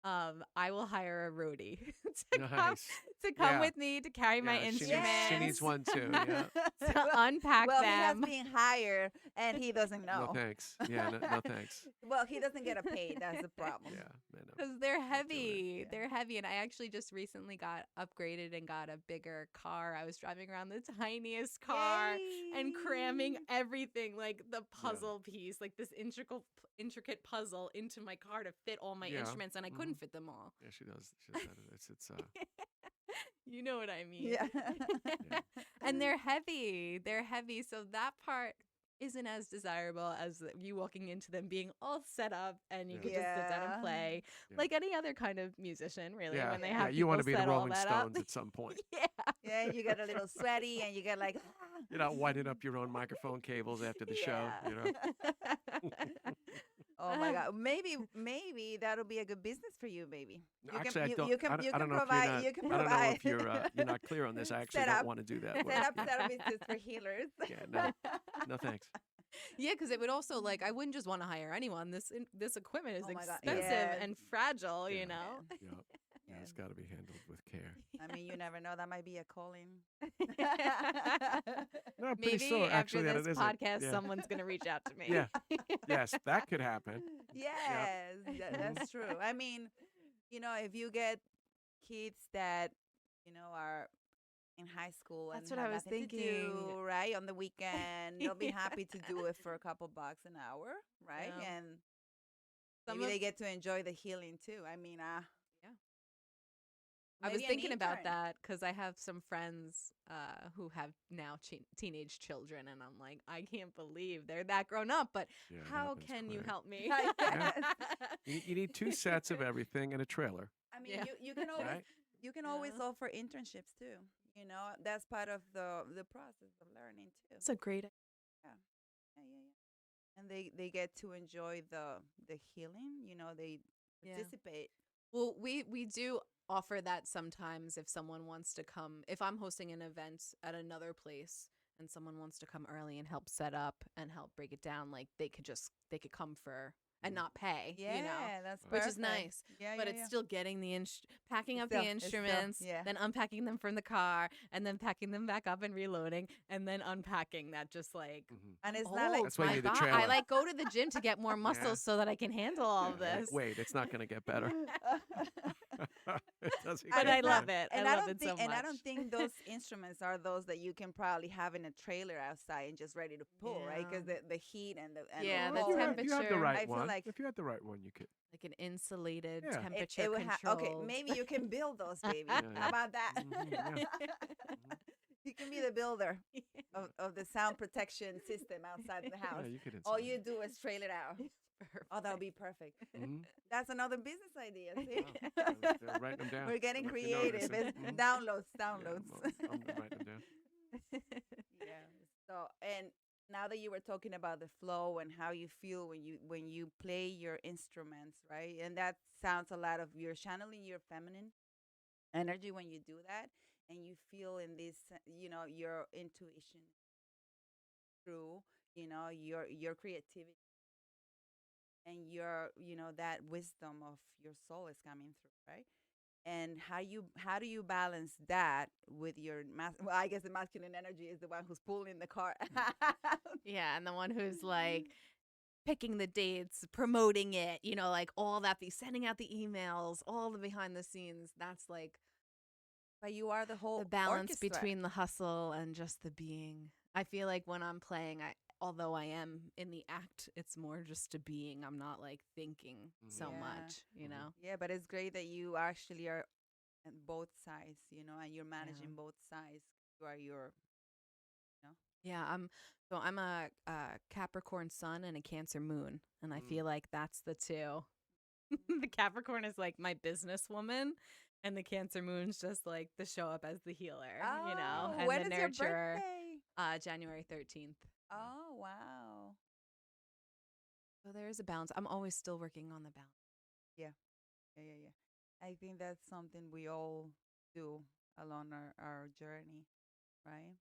I will hire a roadie to Nice. come Yeah. with me to carry my Yeah, instruments. she needs one too. Yeah. To unpack Well, he has them. been hired, and he doesn't know. No thanks. Yeah. No thanks. Well, he doesn't get a pay. That's the problem. Yeah. Man, no. Because they're doing it. heavy. Yeah. They're heavy. And I actually just recently got upgraded and got a bigger car. I was driving around the tiniest car and cramming Yay. everything, like the puzzle piece, like this intricate puzzle into my car to fit all my Yeah. instruments, and I couldn't fit them all. Yeah, she does. She does that. It's You know what I mean? Yeah. And they're heavy. They're heavy. So that part isn't as desirable as you walking into them being all set up and you Yeah. could just sit down and play Yeah. like any other kind of musician, really. yeah. When they Yeah, have you want to people be the set all Rolling that up. Stones at some point. Yeah. Yeah, you get a little sweaty and you get like, You're not winding up your own microphone cables after the show. You know. oh my God, maybe that'll be a good business for you. Maybe you Actually, I can, don't. you can, I don't, you I can don't know if provide. you're not. You can I don't know provide. if you're not clear on this. I actually Set don't up- want to do that. set up business for healers. Yeah, no, no thanks. Yeah, because it would also like I wouldn't just want to hire anyone. This equipment is Oh my God, expensive yes. and fragile, Yeah. you know. Yeah, yeah, it's got to be handled with care. I mean, you never know. That might be a calling. No, I'm pretty Maybe sure after actually that this it isn't. podcast, Yeah. someone's gonna reach out to me. Yeah. Yes, that could happen. Yes, that's true. I mean, if you get kids that, are in high school That's and what I have was nothing to thinking. do, right? On the weekend, they'll be happy to do it for a couple bucks an hour, right? Yeah. And Some maybe of- they get to enjoy the healing too. I mean, I was maybe an thinking about intern. that because I have some friends who have now teenage children, and I'm like, I can't believe they're that grown up. But Yeah, it how happens can you quick. help me? Yes. You need 2 sets of everything and a trailer, I mean, Yeah. you can always right? you can always Yeah. offer internships too. That's part of the process of learning too. That's a great. Yeah. And they get to enjoy the healing. They Yeah. participate. Well, we do offer that sometimes if someone wants to come. If I'm hosting an event at another place and someone wants to come early and help set up and help break it down, like they could come for and not pay, Yeah, that's which is perfect. nice. Yeah, But yeah, it's yeah. still getting packing up It's still- the it's still- instruments, yeah. then unpacking them from the car, and then packing them back up and reloading, and then unpacking that just like. Mhm. And it's Oh not like That's why you my need the God, trailer. I like go to the gym to get more muscles Yeah. so that I can handle all of Yeah, like, this. wait, it's not going to get better. It doesn't But get I it's love better. it. and I I love don't it think so much. and I don't think those instruments are those that you can probably have in a trailer outside and just ready to pull, right? Because Yeah. the heat and the Yeah, the the If roll. you have the temperature. right I feel one, like- if you had the right one, you could. Like an insulated Yeah. temperature would control. okay, maybe you can build those, baby. Yeah, yeah. How about that? Mhm, yeah. You can be the builder of the sound protection system outside the house. Yeah, you could. All install you it. do is trail it out. Oh, that would be perfect. Mhm. That's another business idea. See? Wow. They're writing them down. We're getting I don't know if you creative. noticed. It's Mhm. downloads, Yeah, downloads. I'm writing them down. Yeah. So, and now that you were talking about the flow and how you feel when you play your instruments, right? And that sounds a lot of you're channeling your feminine energy when you do that, and you feel in this, your intuition through, your creativity and your, that wisdom of your soul is coming through, right? And how do you balance that with your well, I guess the masculine energy is the one who's pulling the car. Yeah, and the one who's like picking the dates, promoting it, like all that, sending out the emails, all the behind the scenes. That's like But you are the whole the balance orchestra. between the hustle and just the being. I feel like when I'm playing, although I am in the act, it's more just a being. I'm not like thinking so Yeah. much, Mhm. Yeah, but it's great that you actually are on both sides, and you're managing both sides. You are your Yeah, I'm a Capricorn sun and a Cancer moon, and I Mm. feel like that's the two. The Capricorn is like my businesswoman, and the Cancer moon's just like the show up as the healer, Oh, and when the is your nurturer. birthday? January 13th. Oh, wow. So there is a balance. I'm always still working on the balance. Yeah. I think that's something we all do along our journey, right?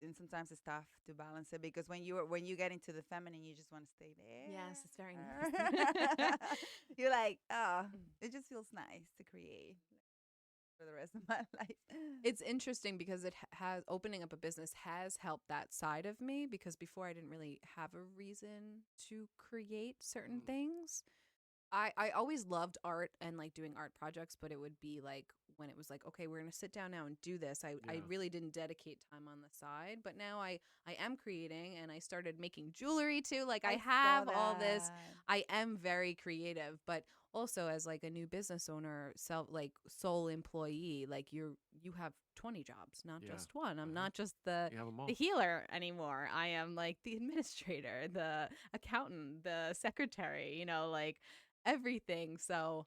And sometimes it's tough to balance it because when you get into the feminine, you just want to stay there. Yes, it's very nice. You're like, oh, it just feels nice to create for the rest of my life. It's interesting because it has opening up a business has helped that side of me because before I didn't really have a reason to create certain things. I always loved art and like doing art projects, but it would be like when it was like, okay, we're gonna sit down now and do this. I Yeah. really didn't dedicate time on the side, but now I am creating and I started making jewelry too. Like I saw have all this. that. I am very creative, but also as like a new business owner, like sole employee, like you have 20 jobs, not Yeah. just one. I'm Uh-huh. not just the You have them all. the healer anymore. I am like the administrator, the accountant, the secretary, like everything. So,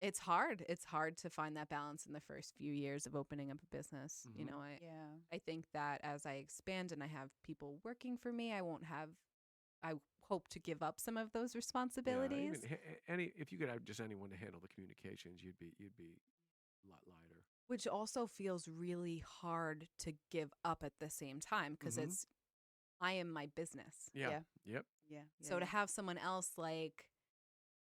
it's hard. It's hard to find that balance in the first few years of opening up a business. Mhm. Yeah. I think that as I expand and I have people working for me, I hope to give up some of those Yeah, responsibilities, even any if you could have just anyone to handle the communications, you'd be a lot lighter. which also feels really hard to give up at the same time because Mhm. I am my business. Yeah. Yeah. Yep. Yeah. So to have someone else like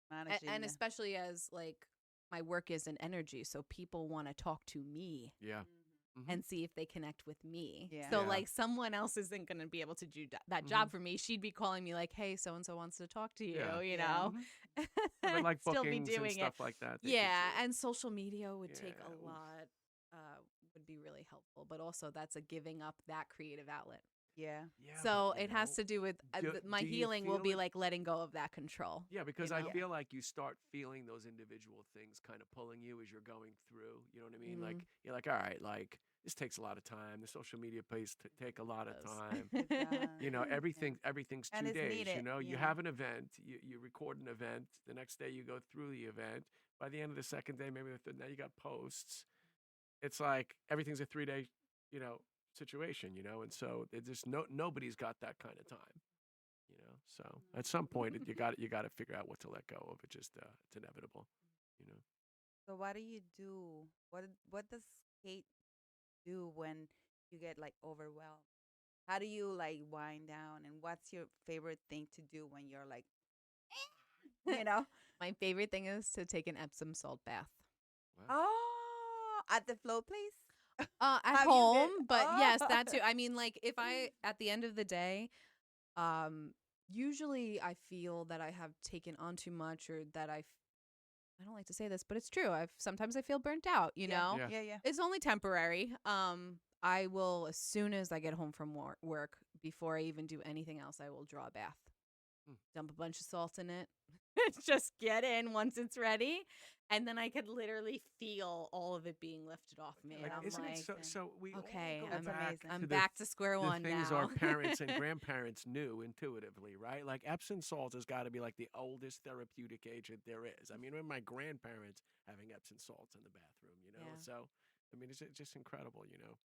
managing and the- especially as like my work is an energy, so people want to talk to me Yeah. Mhm. Mhm. and see if they connect with me. Yeah. So Yeah. like someone else isn't going to be able to do that job for me. She'd be calling me like, "Hey, so and so wants to talk to you," Yeah. you Yeah. know. Mhm. But like Still be bookings and doing it. stuff like that. they could Yeah, do. and social media would take Yeah, a oof. lot would be really helpful, but also that's a giving up that creative outlet. Yeah. Yeah, So but, it has to do with my do you healing will feel be it- like letting go of that control. Yeah, because you I know? feel like you start feeling those individual things kind of pulling you as you're going through. You know what I mean? Like you're like, all right, like this takes a lot of time. The social media plays take a lot of Does. time. It does. You know, Yeah. everything's And 2 it's days. needed, You know, you yeah. have an event, you record an event. The next day you go through the event. By the end of the second day, maybe the third, now you got posts. It's like everything's a 3 day, situation. And so it just nobody's got that kind of time. So at some point you got to figure out what to let go of. It just it's inevitable. You know. So what do you do? What does Kate do when you get like overwhelmed? How do you like wind down? And what's your favorite thing to do when you're like, you know? My favorite thing is to take an Epsom salt bath. Wow. Oh, at the flow place? At Have you been- home, but yes, Oh. that too. I mean, like if I at the end of the day, usually I feel that I have taken on too much or that I don't like to say this, but it's true. Sometimes I feel burnt out, you Yeah. know? Yeah. Yeah, yeah. It's only temporary. I will, as soon as I get home from work, before I even do anything else, I will draw a bath. Dump a bunch of salt in it. Just get in once it's ready. And then I could literally feel all of it being lifted off me. Like, and I'm isn't like, it so we all okay, go I'm That's back amazing. I'm to back to square the one things now. our parents and grandparents knew intuitively, right? Like Epsom salt has got to be like the oldest therapeutic agent there is. I mean, when my grandparents having Epsom salts in the bathroom, Yeah. So I mean, it's just incredible,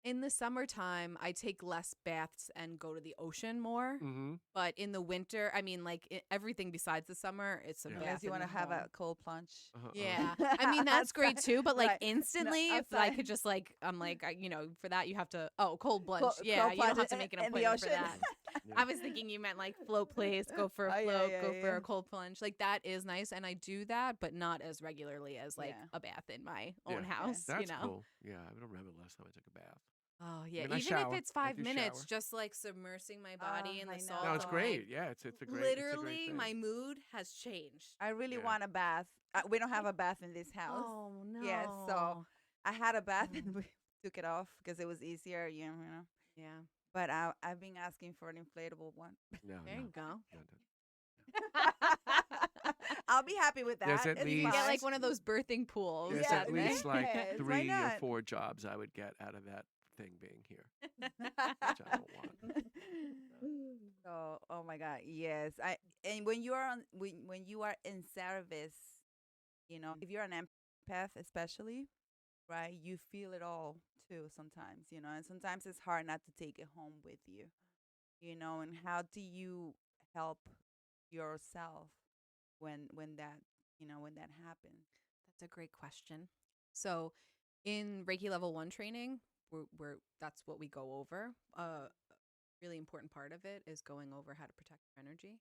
In the summertime, I take less baths and go to the ocean more. Mm-hmm. But in the winter, I mean, like everything besides the summer, it's a Yeah. bath. Unless you in want to the have home. a cold plunge. Yeah. I mean, that's great too. But like Right. No, instantly, if I outside. could just like, I'm like, for that, you have to, cold plunge. Cold Yeah. You don't plunge have to in- make an in the appointment for ocean. that. Yeah. I was thinking you meant like float place, go for a Oh, yeah, float, yeah, go for yeah. a cold plunge. Like that is nice. And I do that, but not as regularly as like Yeah. a bath in my own Yeah. house, That's you know? cool. Yeah, I don't remember the last time I took a bath. Oh, yeah. mean, I Even shower. if it's I 5 do minutes, shower. just like submersing my body in I the know. salt. No, it's I'm great. like, Yeah, it's a great. literally, it's a great my thing. mood has changed. I really Yeah. want a bath. We don't have a bath in this house. Oh, no. Yes, so I had a bath Oh. and we took it off because it was easier, Yeah. But I've been asking for an inflatable one. No, There no, you go. no, no. I'll be happy with that. There's at It's You least- get fine. like one of those birthing pools. There's Yeah, at least like yes, why 3 or not? 4 jobs I would get out of that thing being here. Which I don't want. So, oh my God, yes. And when you are when you are in service, if you're an empath, especially, right, you feel it all too sometimes, and sometimes it's hard not to take it home with you, and how do you help yourself when that happens? That's a great question. So, in Reiki Level 1 training, that's what we go over. A really important part of it is going over how to protect your energy.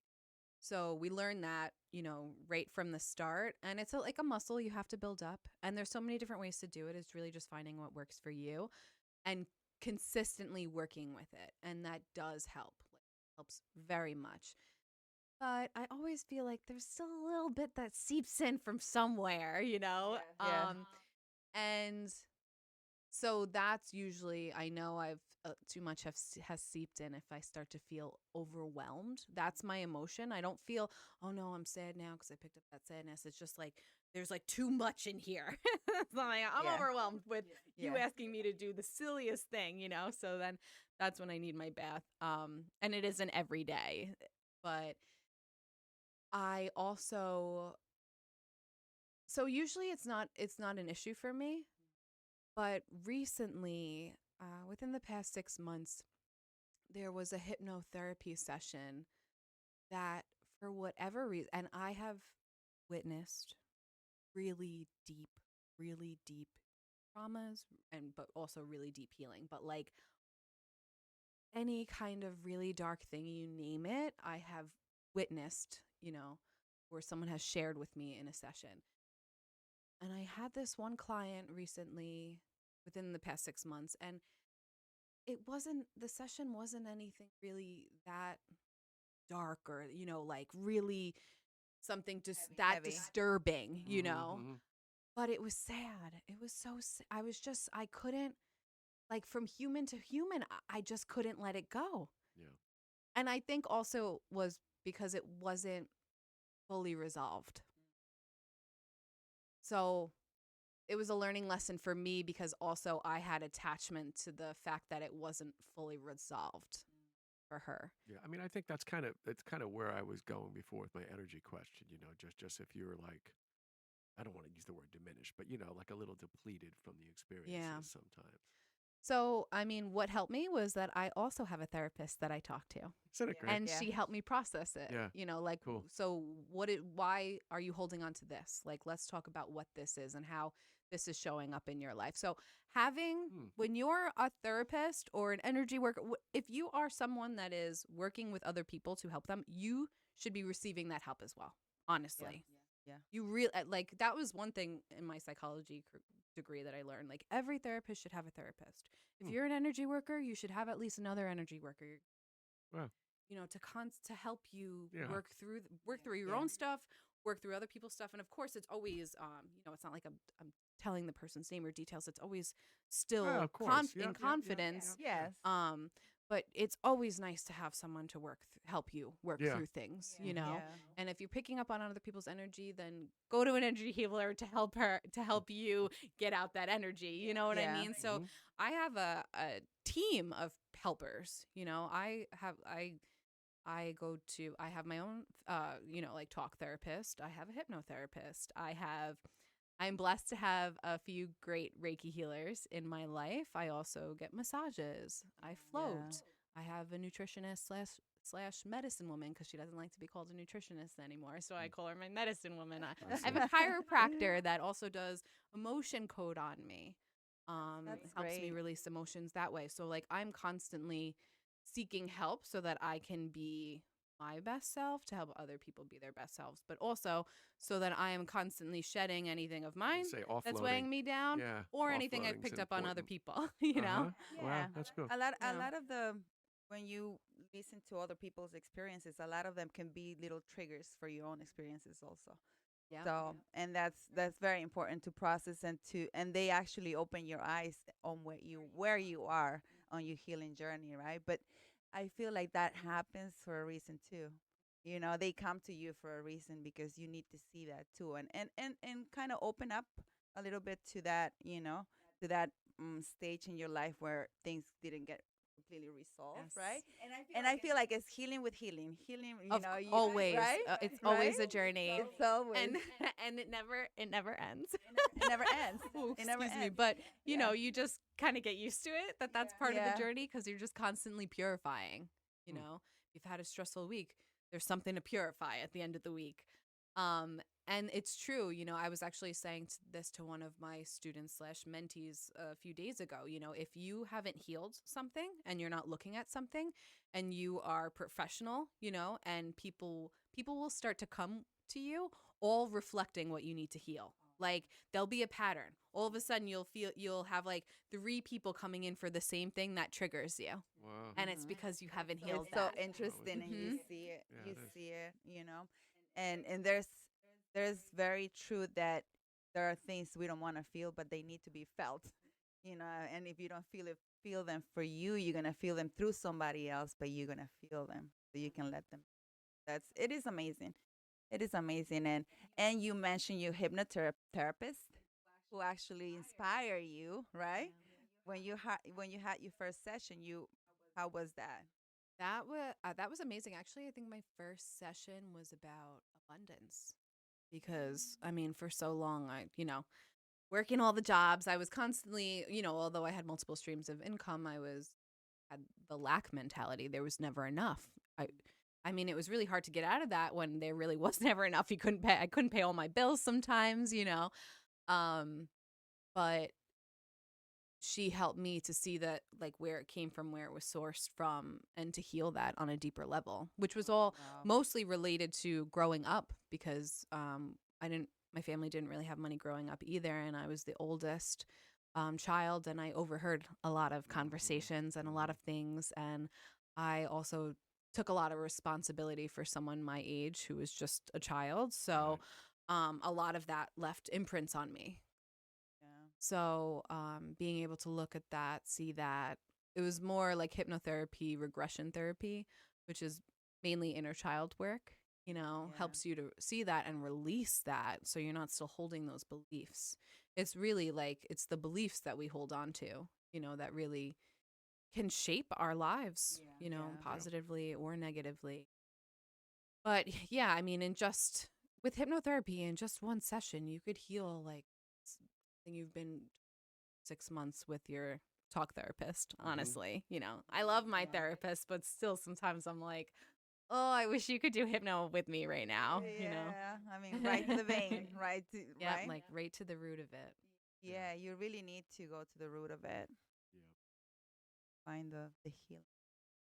So we learn that, right from the start, and it's like a muscle you have to build up. And there's so many different ways to do it. It's really just finding what works for you and consistently working with it. And that does help. Like, helps very much. but I always feel like there's still a little bit that seeps in from somewhere, you know? Yeah. And so that's usually, I know I've too much has seeped in if I start to feel overwhelmed. That's my emotion. I don't feel, oh no, I'm sad now because I picked up that sadness. It's just like there's like too much in here. So I'm Yeah. overwhelmed with you Yeah. asking me to do the silliest thing, you know? So then that's when I need my bath. And it isn't every day, but I also, so usually it's not an issue for me. But recently, within the past 6 months, there was a hypnotherapy session that, for whatever reason, and I have witnessed really deep traumas, but also really deep healing. But like any kind of really dark thing, you name it, I have witnessed, where someone has shared with me in a session. And I had this one client recently within the past 6 months, and the session wasn't anything really that dark or, like really something just that Heavy. disturbing, Mhm. but it was sad. It was so, I couldn't, like, from human to human, I just couldn't let it go. Yeah. And I think also was because it wasn't fully resolved. So it was a learning lesson for me because also I had attachment to the fact that it wasn't fully resolved for her. Yeah, I mean, I think that's kind of where I was going before with my energy question. Just if you're like, I don't want to use the word diminished, but like a little depleted from the experiences sometimes. So, I mean, what helped me was that I also have a therapist that I talk to, Isn't it great? and Yeah. she helped me process it. Yeah. Like, Cool. so why are you holding on to this? Like, let's talk about what this is and how this is showing up in your life. So, when you're a therapist or an energy worker, if you are someone that is working with other people to help them, you should be receiving that help as well. Honestly. Yeah. You really, like, that was one thing in my psychology degree that I learned. Like, every therapist should have a therapist. If you're an energy worker, you should have at least another energy worker. Wow. To help you Yeah. work through your own stuff, work through other people's stuff. And of course, it's always, it's not like I'm telling the person's name or details. It's always still of course. Yeah, in yeah, confidence. Yes. But it's always nice to have someone to help you work Yeah. through things, Yeah. And if you're picking up on other people's energy, then go to an energy healer to help you get out that energy. You know what I Yeah. mean? So Mhm. I have a team of helpers. I have my own, like, talk therapist. I have a hypnotherapist. I'm blessed to have a few great Reiki healers in my life. I also get massages. I float. I have a nutritionist slash medicine woman because she doesn't like to be called a nutritionist anymore. So I call her my medicine woman. I have a chiropractor that also does emotion code on me. That's Helps me great. release emotions that way. So, like, I'm constantly seeking help so that I can be my best self to help other people be their best selves, but also so that I am constantly shedding anything of mine Say that's offloading. weighing me down, Yeah. or anything I've offloading's picked up on other important. people, you know? Uh-huh. Wow, that's cool. A lot Yeah. of the when you listen to other people's experiences, a lot of them can be little triggers for your own experiences also. Yeah. So, and that's very important to process and they actually open your eyes on where you are on your healing journey, right? But I feel like that happens for a reason too. They come to you for a reason because you need to see that too, and kind of open up a little bit to that, to that stage in your life where things didn't get completely resolved, Yes. right? And I feel like it's healing with healing. Healing, Always. right? It's always Right? a journey. It's always. And it never ends. It never ends. Ooh, It never excuse me, ends. but Yeah. you just kind of get used to it. That's part of Yeah. the journey because you're just constantly purifying. You've had a stressful week. There's something to purify at the end of the week. And it's true. I was actually saying this to one of my students slash mentees a few days ago. If you haven't healed something and you're not looking at something, and you are professional, and people will start to come to you all reflecting what you need to heal. Like there'll be a pattern. All of a sudden you'll have like 3 people coming in for the same thing that triggers you. Wow. And it's because you haven't So healed it's so that. interesting, and you Mhm. see it. Yeah, You it is. see it. And there's very true that there are things we don't want to feel, but they need to be felt. And if you don't feel them for you, you're gonna feel them through somebody else, but you're gonna feel them, so you can let them. It is amazing. It is amazing, and you mentioned your hypnotherapist who actually inspire you, right? When you had your first session, how was that? That was amazing. Actually, I think my first session was about abundance because I mean, for so long working all the jobs, I was constantly, although I had multiple streams of income, had the lack mentality. There was never enough. I mean, it was really hard to get out of that when there really was never enough. I couldn't pay all my bills sometimes. Um, but she helped me to see that, like, where it came from, where it was sourced from, and to heal that on a deeper level, which was all Wow. mostly related to growing up because my family didn't really have money growing up either, and I was the oldest child, and I overheard a lot of conversations and a lot of things, and I also took a lot of responsibility for someone my age who was just a child, so a lot of that left imprints on me. Yeah. So being able to look at that, see that, it was more like hypnotherapy, regression therapy, which is mainly inner child work, Yeah. helps you to see that and release that so you're not still holding those beliefs. It's really like it's the beliefs that we hold on to, that really can shape our lives, Yeah. positively or negatively. But yeah, I mean, with hypnotherapy, in just one session, you could heal like something you've been 6 months with your talk therapist, honestly. I love my therapist, but still sometimes I'm like, oh, I wish you could do hypno with me right now. Yeah, I mean, right to the vein, Yeah, right? like right to the root of it. Yeah, you really need to go to the root of it, Yeah. find the healing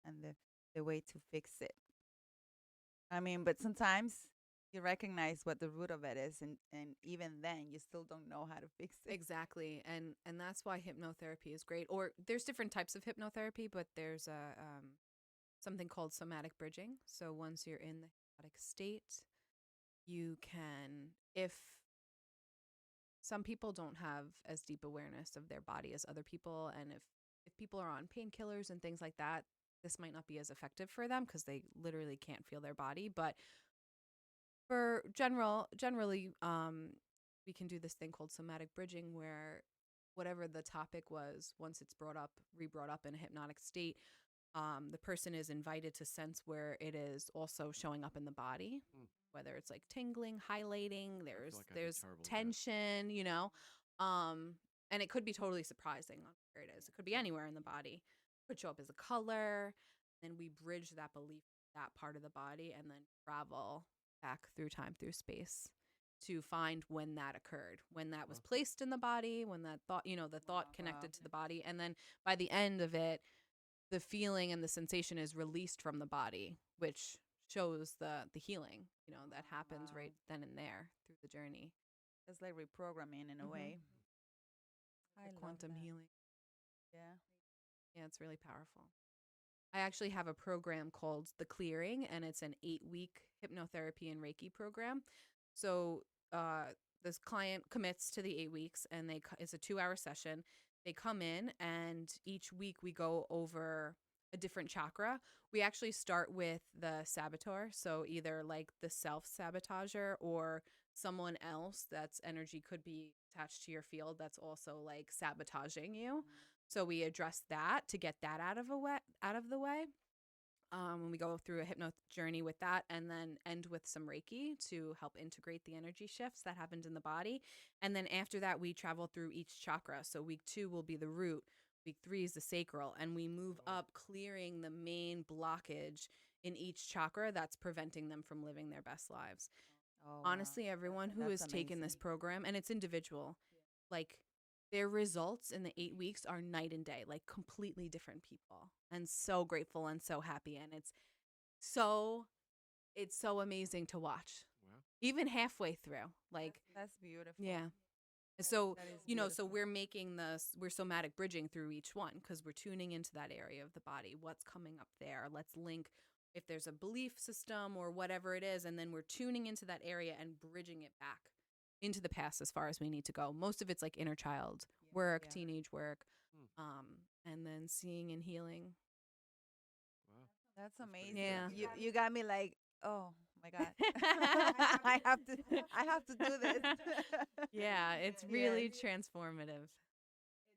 and the way to fix it. I mean, but sometimes you recognize what the root of it is, and even then, you still don't know how to fix it. Exactly. And that's why hypnotherapy is great. Or there's different types of hypnotherapy, but there's something called somatic bridging. So once you're in the hypnotic state, you can, if some people don't have as deep awareness of their body as other people, and if people are on painkillers and things like that, this might not be as effective for them because they literally can't feel their body. But for generally, we can do this thing called somatic bridging, where whatever the topic was, once it's re-brought up in a hypnotic state, the person is invited to sense where it is also showing up in the body, whether it's like tingling, highlighting, feel like I'd be there's terrible at that. tension, and it could be totally surprising on where it is. It could be anywhere in the body. It could show up as a color. Then we bridge that belief, that part of the body, and then travel back through time, through space to find when that occurred, when that was placed in the body, when that thought, the thought connected to the body. And then by the end of it, the feeling and the sensation is released from the body, which shows the healing, that happens right then and there through the journey. It's like reprogramming in a way. I The love quantum that. healing. Yeah. Yeah, it's really powerful. I actually have a program called The Clearing, and it's an 8-week hypnotherapy and Reiki program. So this client commits to the 8 weeks, and it's a 2-hour session. They come in, and each week we go over a different chakra. We actually start with the saboteur, so either like the self-sabotager or someone else that's energy could be attached to your field that's also like sabotaging you. So we address that to get that out of the way. When we go through a hypno journey with that, and then end with some Reiki to help integrate the energy shifts that happened in the body. And then after that, we travel through each chakra. So week 2 will be the root. Week 3 is the sacral. And we move up, clearing the main blockage in each chakra that's preventing them from living their best lives. Oh, wow. Honestly, everyone who That's has taken this amazing. program, and it's individual, like their results in the 8 weeks are night and day, like completely different people, and so grateful and so happy. And it's so amazing to watch. Wow. even halfway through. Like, That's beautiful. yeah. So, That is so beautiful. we're making we're somatic bridging through each one because we're tuning into that area of the body. What's coming up there? Let's link if there's a belief system or whatever it is. And then we're tuning into that area and bridging it back into the past as far as we need to go. Most of it's like inner child work, Yeah. teenage work, Hmm. and then seeing and healing. Wow. That's That's pretty amazing. Yeah. You got me like, oh my God. I have to do this. Yeah, it's Yes. really transformative.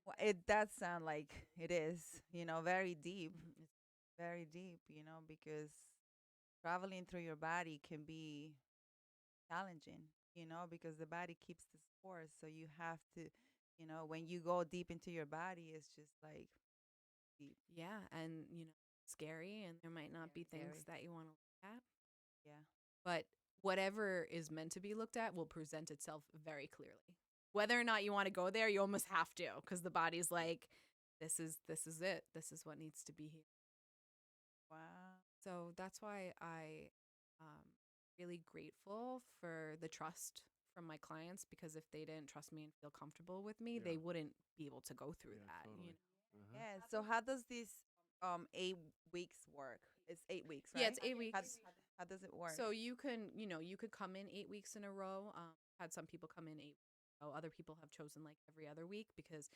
Well, it does sound like it is, very deep, Mhm. very deep, because traveling through your body can be challenging, because the body keeps the score. So you have to, when you go deep into your body, it's just like deep. Yeah, and scary, and there might not be things Scary. that you want to look at, Yeah. but whatever is meant to be looked at will present itself very clearly. Whether or not you want to go there, you almost have to, because the body's like, this is it. This is what needs to be here. Wow. So that's why really grateful for the trust from my clients, because if they didn't trust me and feel comfortable with me, they Yeah. wouldn't be able to go through Yeah, that. totally. Uh-huh. Yeah. So how does this 8 weeks work? It's 8 weeks, Yeah, right? it's 8 weeks. How does it work? So you could come in 8 weeks in a row. Had some people come in 8 weeks. Other people have chosen like every other week because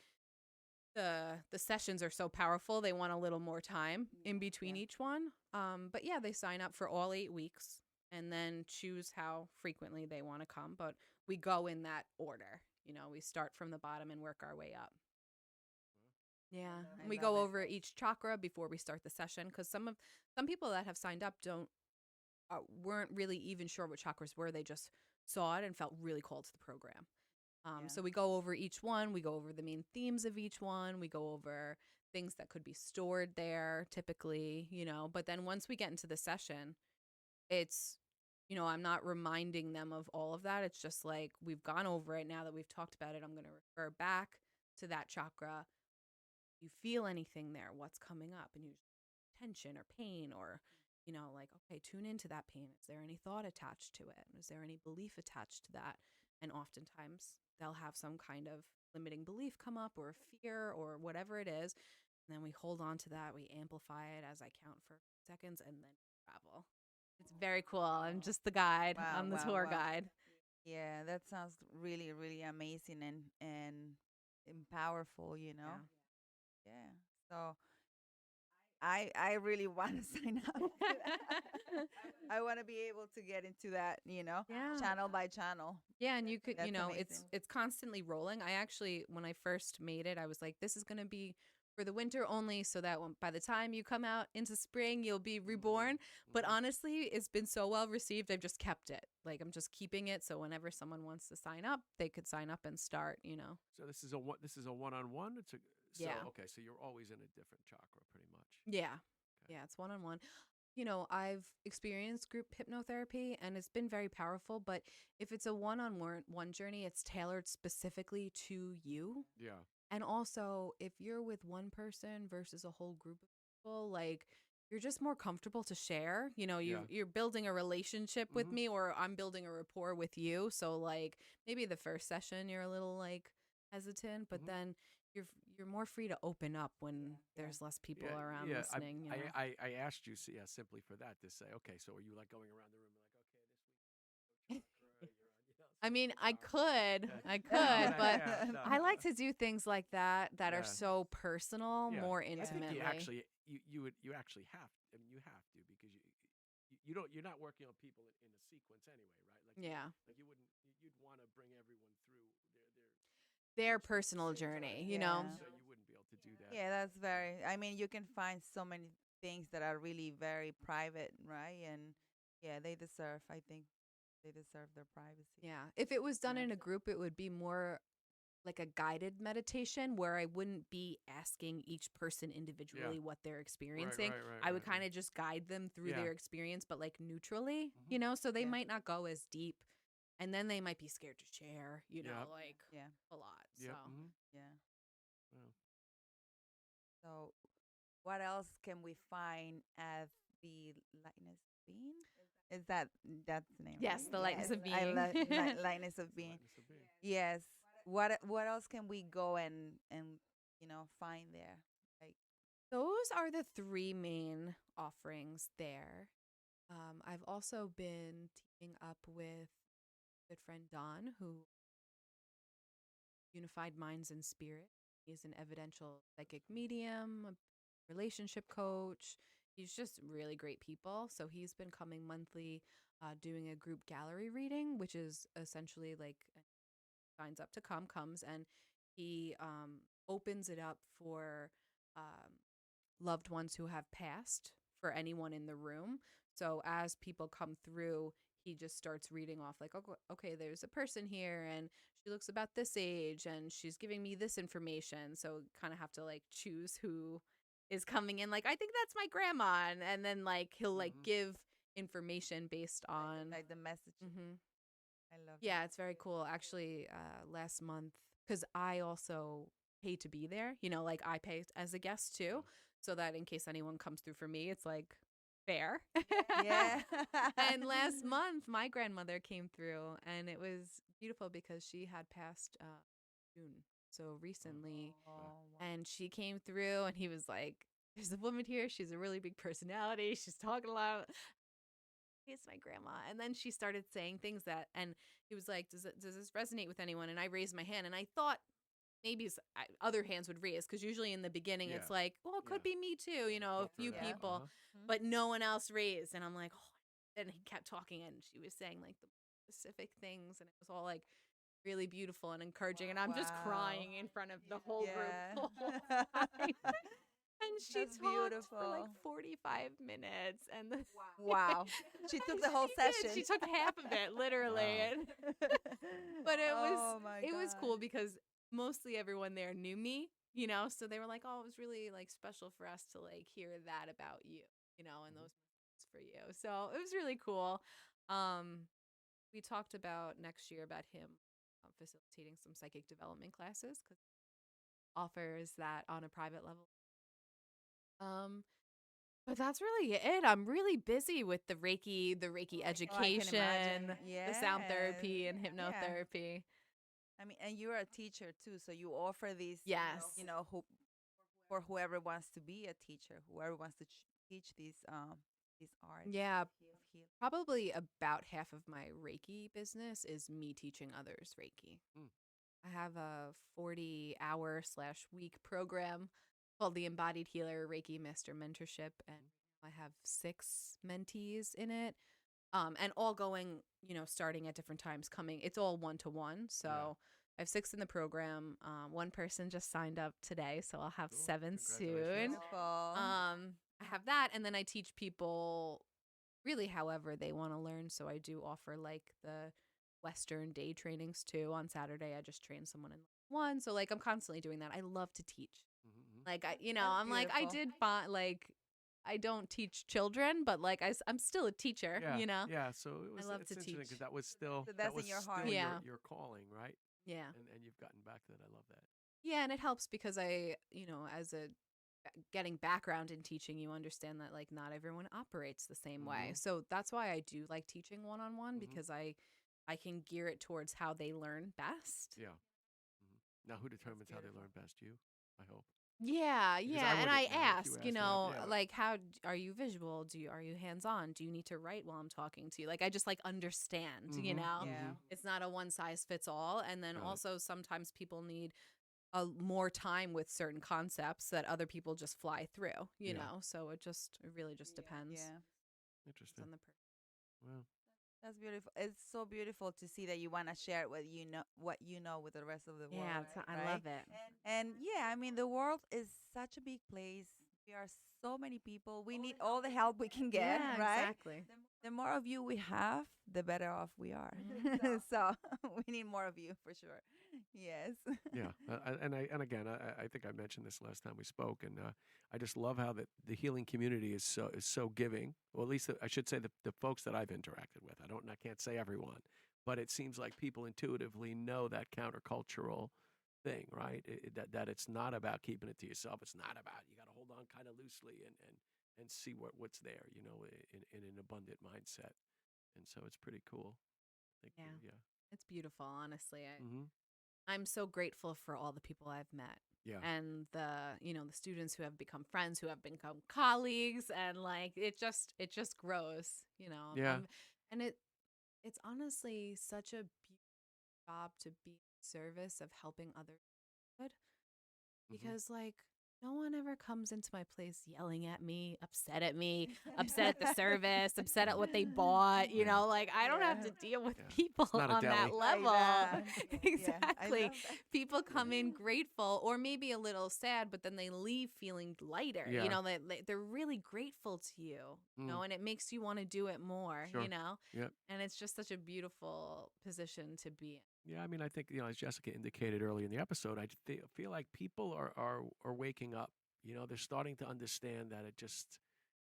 the sessions are so powerful. They want a little more time in between Yeah. each one. But yeah, they sign up for all 8 weeks and then choose how frequently they want to come. But we go in that order. We start from the bottom and work our way up. Yeah, I and we love go it. over each chakra before we start the session, because some people that have signed up weren't really even sure what chakras were. They just saw it and felt really called to the program. Yeah. So we go over each one. We go over the main themes of each one. We go over things that could be stored there typically, But then once we get into the session, it's, I'm not reminding them of all of that. It's just like, we've gone over it. Now that we've talked about it, I'm going to refer back to that chakra. You feel anything there? What's coming up? And you tension or pain, or like, okay, tune into that pain. Is there any thought attached to it? Is there any belief attached to that? And oftentimes they'll have some kind of limiting belief come up, or a fear, or whatever it is. And then we hold on to that. We amplify it as I count for seconds, and then travel. It's very cool. I'm just the guide. Wow, I'm the wow, tour wow. guide. Yeah, that sounds really, really amazing and powerful, Yeah. Yeah. So I really want to sign up. To that. I want to be able to get into that, Yeah. channel by channel. Yeah, and you could, That's it's amazing. it's constantly rolling. I actually, when I first made it, I was like, this is going to be for the winter only, so that by the time you come out into spring, you'll be reborn. But honestly, it's been so well received, I've just kept it. Like, I'm just keeping it, so whenever someone wants to sign up, they could sign up and start. So this is a one-on-one. Yeah. Okay. So you're always in a different chakra, pretty much. Yeah. Okay. Yeah, it's one-on-one. I've experienced group hypnotherapy and it's been very powerful, but if it's a one-on-one journey, it's tailored specifically to you. Yeah. And also, if you're with one person versus a whole group of people, like, you're just more comfortable to share. Yeah. You're building a relationship with Mhm. me, or I'm building a rapport with you. So like, maybe the first session you're a little like hesitant, but Mhm. then you're more free to open up when there's less people Yeah. around Yeah. listening. I asked you, simply for that, to say, okay, so are you like going around the room like, okay, this week, chakra, I mean, I chakra. could, Yeah. I No, could, but no, I no. like to do things like that are Yeah. so personal, Yeah. more I think intimately. you actually you actually have. I mean, you have to, because you don't. You're not working on people in a sequence anyway, right? Like Yeah. like you wouldn't. You'd want to bring everyone through Their experience at the personal same journey, time. Yeah. So you wouldn't be able to do that. Yeah, that's very. I mean, you can find so many things that are really very private, right? And yeah, they deserve. I think they deserve their privacy. Yeah. If it was done Yeah. in a group, it would be more like a guided meditation where I wouldn't be asking each person individually what they're experiencing. I would kind of just guide them through Yeah. their experience, but like neutrally, Mhm. so they Yeah. might not go as deep, and then they might be scared to share, Yep. like Yeah. a lot. Yep. So Mhm. Yeah. Wow. So, what else can we find at the Lightness being? Is that's the name? Yes, Right? the lightness of I being. love lightness of being. Lightness of being. Yes. What else can we go and find there? Like Those are the three main offerings there. I've also been teaming up with good friend Don, who unified minds and spirit. He's an evidential psychic medium, a relationship coach. He's just really great people. So he's been coming monthly, doing a group gallery reading, which is essentially like signs up to comes, and he opens it up for loved ones who have passed, for anyone in the room. So as people come through, he just starts reading off like, okay, there's a person here and she looks about this age and she's giving me this information. So kind of have to like choose who is coming in. Like, I think that's my grandma. And then like he'll like give information based on like the message. Mhm. I love Yeah, that. it's very cool. Actually, last month, because I also pay to be there, like I pay as a guest too, so that in case anyone comes through for me, it's like fair. Yeah. And last month, my grandmother came through, and it was beautiful because she had passed June, so recently, Oh, wow. and she came through, and he was like, "There's a woman here. She's a really big personality. She's talking a lot." It's my grandma. And then she started saying things and he was like, does this resonate with anyone? And I raised my hand, and I thought maybe other hands would raise, because usually in the beginning it's Yeah. like, well, it could be me too, a few Yeah. people, Mhm. but no one else raised. And I'm like, oh, and he kept talking, and she was saying like the specific things, and it was all like really beautiful and encouraging. And I'm just Wow. crying in front of the whole group Yeah. the whole time. And she That's talked for like beautiful. 45 minutes, and Wow. She took the whole she did. session. She took half of it, literally. Wow. And but Oh my it was cool God. because mostly everyone there knew me, so they were like, "Oh, it was really like special for us to like hear that about you, and those messages for you." So it was really cool. We talked about next year about him facilitating some psychic development classes, because offers that on a private level. But that's really it. I'm really busy with the Reiki Oh, I can education, imagine. the sound Yes. therapy and Yeah. hypnotherapy. I mean, and you're a teacher too, so you offer these, Yes. for whoever wants to be a teacher, whoever wants to teach these arts. Yeah, of healing. probably about half of my Reiki business is me teaching others Reiki. Mm. I have a 40-hour/week program called the Embodied Healer Reiki Master Mentorship, and I have 6 mentees in it. And all going, starting at different times coming. It's all 1-to-1. So I have 6 in the program. One person just signed up today, so I'll have Cool. 7 soon. Congratulations. Beautiful. I have that, and then I teach people really however they want to learn. So I do offer like the Western day trainings too. On Saturday, I just train someone in one. So like I'm constantly doing that. I love to teach. Mm-hmm. Like That's I'm like, I beautiful. did fine. Like I don't teach children, but like I'm still a teacher, Yeah. Yeah. So it was. love It's to interesting teach. because that was still So that's that was in your still heart. Yeah. your calling, right? Yeah. And you've gotten back to that. I love that. Yeah. And it helps because I, as a getting background in teaching, you understand that like not everyone operates the same way. Mhm. So that's why I do like teaching one-on-one, Mhm. because I can gear it towards how they learn best. Yeah. Now, who determines how they beautiful. learn best? You, I hope. Yeah, Because yeah, I and wouldn't I know if you ask, asked that. Yeah. like how are you visual? Are you hands-on? Do you need to write while I'm talking to you? Like I just like understand, Mhm. Yeah. It's not a one size fits all. And then Got it. also sometimes people need more time with certain concepts that other people just fly through, Yeah. So it really just depends. Yeah. It's Interesting. on the person. Wow. That's beautiful. It's so beautiful to see that you want to share what you know with the rest of the world. Yeah, I right? love it. And yeah, I mean, the world is such a big place. We are so many people. We need all the help we can get, Yeah, right? exactly. The more of you we have, the better off we are. So we need more of you for sure. Yes. Yeah. And again, I think I mentioned this last time we spoke, and I just love how the healing community is so giving. Well, at least I should say the folks that I've interacted with. I can't say everyone, but it seems like people intuitively know that countercultural thing, right? That it's not about keeping it to yourself. It's not about, you got to hold on kind of loosely and see what's there, in an abundant mindset. And so it's pretty cool. Like, Yeah. yeah. It's beautiful, honestly. Mm-hmm. I'm so grateful for all the people I've met. Yeah. And the students who have become friends, who have become colleagues, and like it just grows, Yeah. And it's honestly such a beautiful job to be in service of helping others good, Mm-hmm. because like no one ever comes into my place yelling at me, upset at the service, upset at what they bought, Yeah. like I don't have to deal with Yeah. people It's not a on that deli. Like level. that. Yeah, I Exactly. love that. People come in grateful or maybe a little sad, but then they leave feeling lighter. Yeah. They're really grateful to you, Mm. and it makes you want to do it more, Sure. Yep. and it's just such a beautiful position to be in. Yeah, I mean, I think, as Jessica indicated earlier in the episode, I feel like people are waking up. They're starting to understand that it just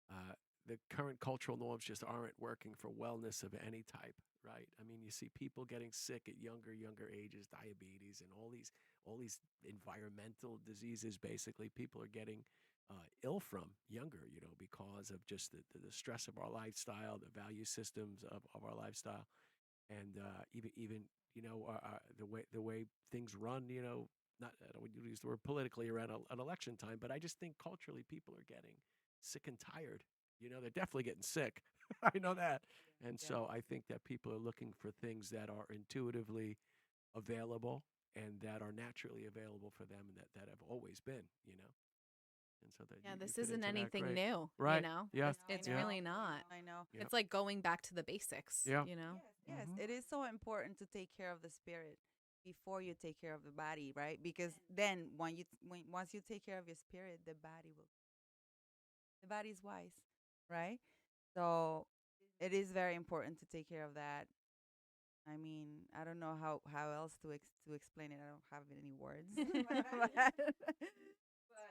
uh, the current cultural norms just aren't working for wellness of any type, right? I mean, you see people getting sick at younger ages, diabetes, and all these environmental diseases. Basically, people are getting ill from younger, because of just the stress of our lifestyle, the value systems of our lifestyle, and even the way things run. Not I don't want to use the word politically around an election time, but I just think culturally people are getting sick and tired. They're definitely getting sick. I know that, and Yeah. so I think that people are looking for things that are intuitively available and that are naturally available for them, and that have always been. And so that Yeah, you this fit isn't into that anything great. new, Right? Yeah. It's Yeah. really not. I know. Yep. It's like going back to the basics, Yeah. Yes, Mhm. it is so important to take care of the spirit before you take care of the body, right? Because then once you take care of your spirit, the body's wise, right? So it is very important to take care of that. I mean, I don't know how else to explain it. I don't have any words.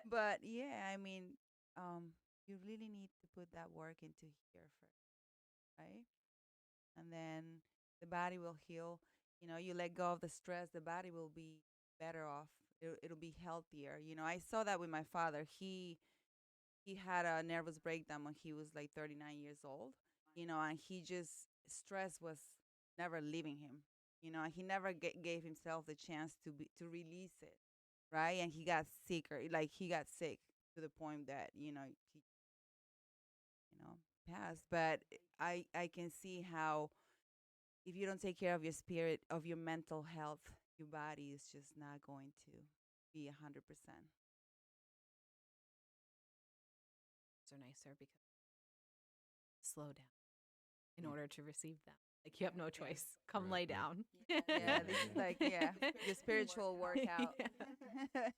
but yeah, I mean, you really need to put that work into here first, right? And then the body will heal. You let go of the stress, the body will be better off. It'll be healthier. I saw that with my father. He had a nervous breakdown when he was like 39 years old. And he just stress was never leaving him. He never gave himself the chance to release it, right? And he got sicker, like he got sick to the point that he passed. But I can see how if you don't take care of your spirit, of your mental health, your body is just not going to be 100%. Are nicer because slow down in Mm. order to receive them. Like you have no choice. Come Right, lay right. down. Yeah, this is like your spiritual workout. Yeah.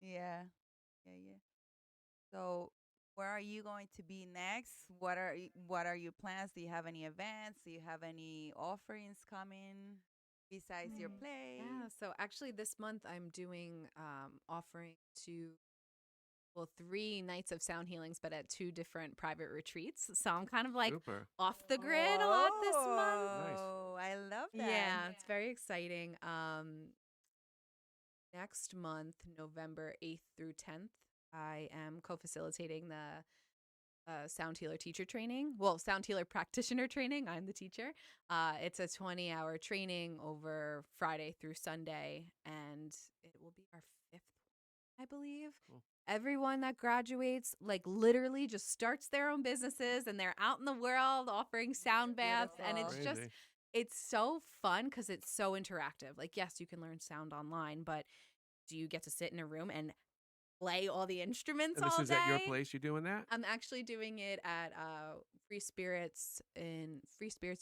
Yeah, yeah. So, where are you going to be next? What are your plans? Do you have any events? Do you have any offerings coming besides your play? Yeah. So actually this month I'm doing offering to 3 nights of sound healings, but at 2 different private retreats. So I'm kind of like Super. off the grid a lot this month. Nice. Oh, I love that. Yeah, it's very exciting. Next month, November 8th through 10th, I am co-facilitating the sound healer teacher training. Well, sound healer practitioner training. I'm the teacher. It's a 20-hour training over Friday through Sunday, and it will be our 5th, I believe. Cool. Everyone that graduates, like literally just starts their own businesses and they're out in the world offering sound baths. And it's Beautiful. just, Crazy. it's so fun because it's so interactive. Like, yes, you can learn sound online, but do you get to sit in a room and play all the instruments And this all is day? at your place. You doing that? I'm actually doing it at Free Spirits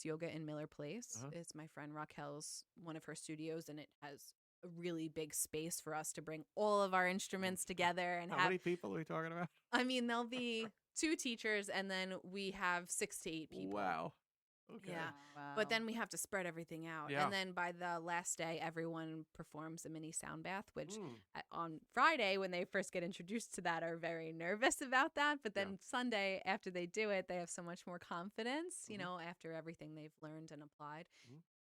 Yoga in Miller Place. Uh-huh. It's my friend Raquel's one of her studios, and it has a really big space for us to bring all of our instruments together and How have. many people are we talking about? I mean, there'll be 2 teachers, and then we have 6 to 8 people. Wow. Okay. Yeah. Wow. But then we have to spread everything out. Yeah. And then by the last day, everyone performs a mini sound bath, which Mm. on Friday, when they first get introduced to that, are very nervous about that. But then Sunday, after they do it, they have so much more confidence, after everything they've learned and applied.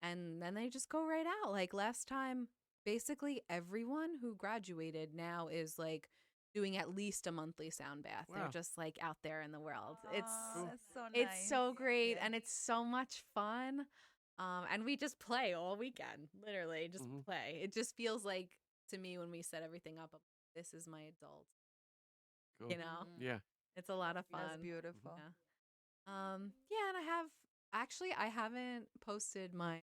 And then they just go right out. Like last time, basically everyone who graduated now is like doing at least a monthly sound bath. Wow. They're just like out there in the world. It's Oh, that's so nice. it's so great Yeah. and it's so much fun. And we just play all weekend, literally just Mhm. play. It just feels like to me when we set everything up, this is my adult, Cool. you know? Mhm. Yeah. It's a lot of That's fun. beautiful. Yeah. Yeah, and I haven't posted my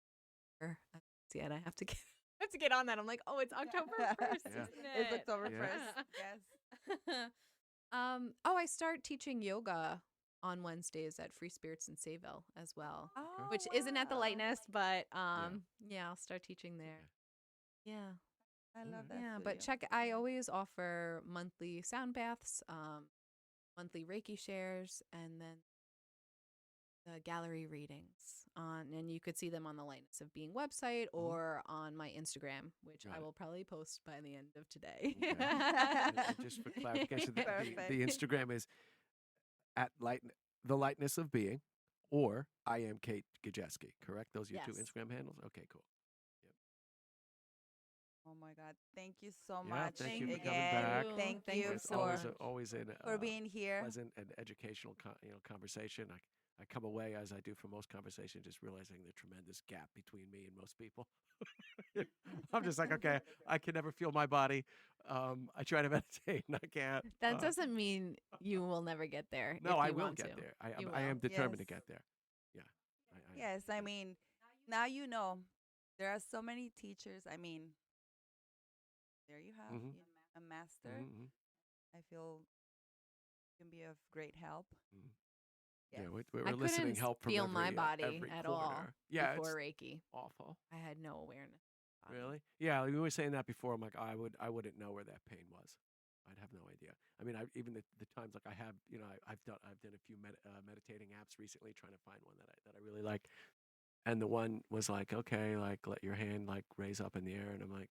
yet. I have to get I have to get on that. I'm like, oh, it's October 1st, Yeah. isn't It's it? October Yeah. 1st. Yes. I start teaching yoga on Wednesdays at Free Spirits in Sayville as well, Oh, which isn't at the wow. Lightness, but yeah, I'll start teaching there. Okay. Yeah. I love Alright. that. Yeah, studio. but I always offer monthly sound baths, monthly Reiki shares, and then the gallery readings and you could see them on the Lightness of Being website or on my Instagram, which Got I it. will probably post by the end of today. Okay. And just for clarification, Perfect. the Instagram is at the Lightness of Being, or I am Kate Gajewsky. Correct? Those are your two Yes. Instagram handles. Okay, cool. Oh my God. Thank you so Yeah, much thank you for coming again. back. Thank Thank you you It's so for, much. always for being here. pleasant and educational conversation. I come away, as I do from most conversations, just realizing the tremendous gap between me and most people. I'm just like, okay, I can never feel my body. I try to meditate and I can't. That doesn't mean you will never get there. No, if I you will want get to. there. You I am will. determined to Yes. get there. Yeah. Yes, I mean, now you know there are so many teachers. I mean, there you have Mhm. a master. Mhm. I feel can be of great help. Mhm. Yes. Yeah, we're I eliciting couldn't help from feel my every, body every at corner. all Yeah, before it's Reiki. awful. I had no awareness. of my body. Really? Yeah, you were saying that before. I'm like, I wouldn't know where that pain was. I'd have no idea. I mean, even the times like I have, I've done a few meditating apps recently, trying to find one that I really like. And the one was like, okay, like let your hand like raise up in the air, and I'm like,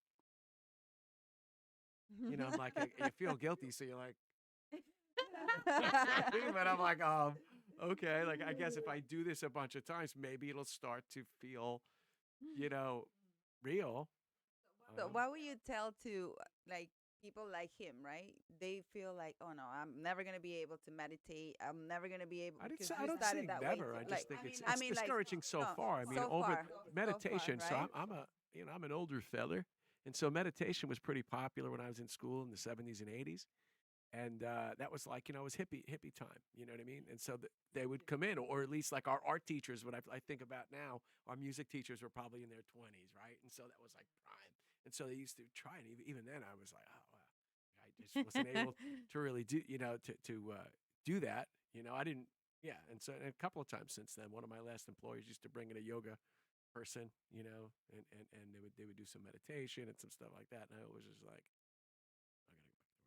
I'm like, you feel guilty, so you're like, but I'm like, okay, like I guess if I do this a bunch of times, maybe it'll start to feel, real. So what would you tell to like people like him, right? They feel like, oh no, I'm never gonna be able to meditate. I'm never gonna be able. Because I you don't started say that never. way. I too. just Like, think it's I mean, like, discouraging so no, far. I mean, so over far, meditation. so far, So I'm an older feller, and so meditation was pretty popular when I was in school in the 70s and 80s. And that was like, it was hippie time, you know what I mean? And so they would come in, or at least like our art teachers, what I think about now, our music teachers were probably in their 20s, right? And so that was like prime. And so they used to try, and even then I was like, oh, wow. I just wasn't able to really do, to do that. I didn't, yeah. And so and a couple of times since then, one of my last employers used to bring in a yoga person, and they would do some meditation and some stuff like that. And I was just like, I gotta go back to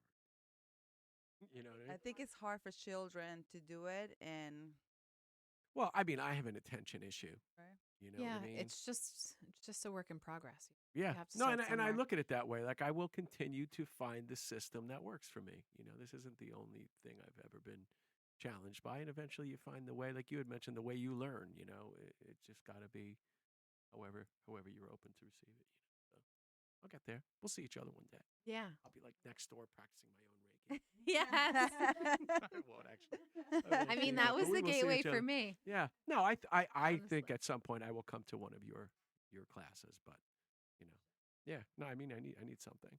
work. You know what I I mean? think it's hard for children to do it, and Well, I mean, I have an attention issue. right. You know Yeah, what I mean? it's just a work in progress. Yeah. You have to No, start and I somewhere. look at it that way. Like I will continue to find the system that works for me. This isn't the only thing I've ever been challenged by, and eventually you find the way. Like you had mentioned, the way you learn. It's just got to be, however you're open to receive it. So I'll get there. We'll see each other one day. Yeah. I'll be like next door practicing my own Reiki. Yes. I won't actually. I won't mean, do that but was we the will see gateway each for other. me. Yeah. No, I think Honestly. at some point I will come to one of your classes, but yeah. No, I mean I need something,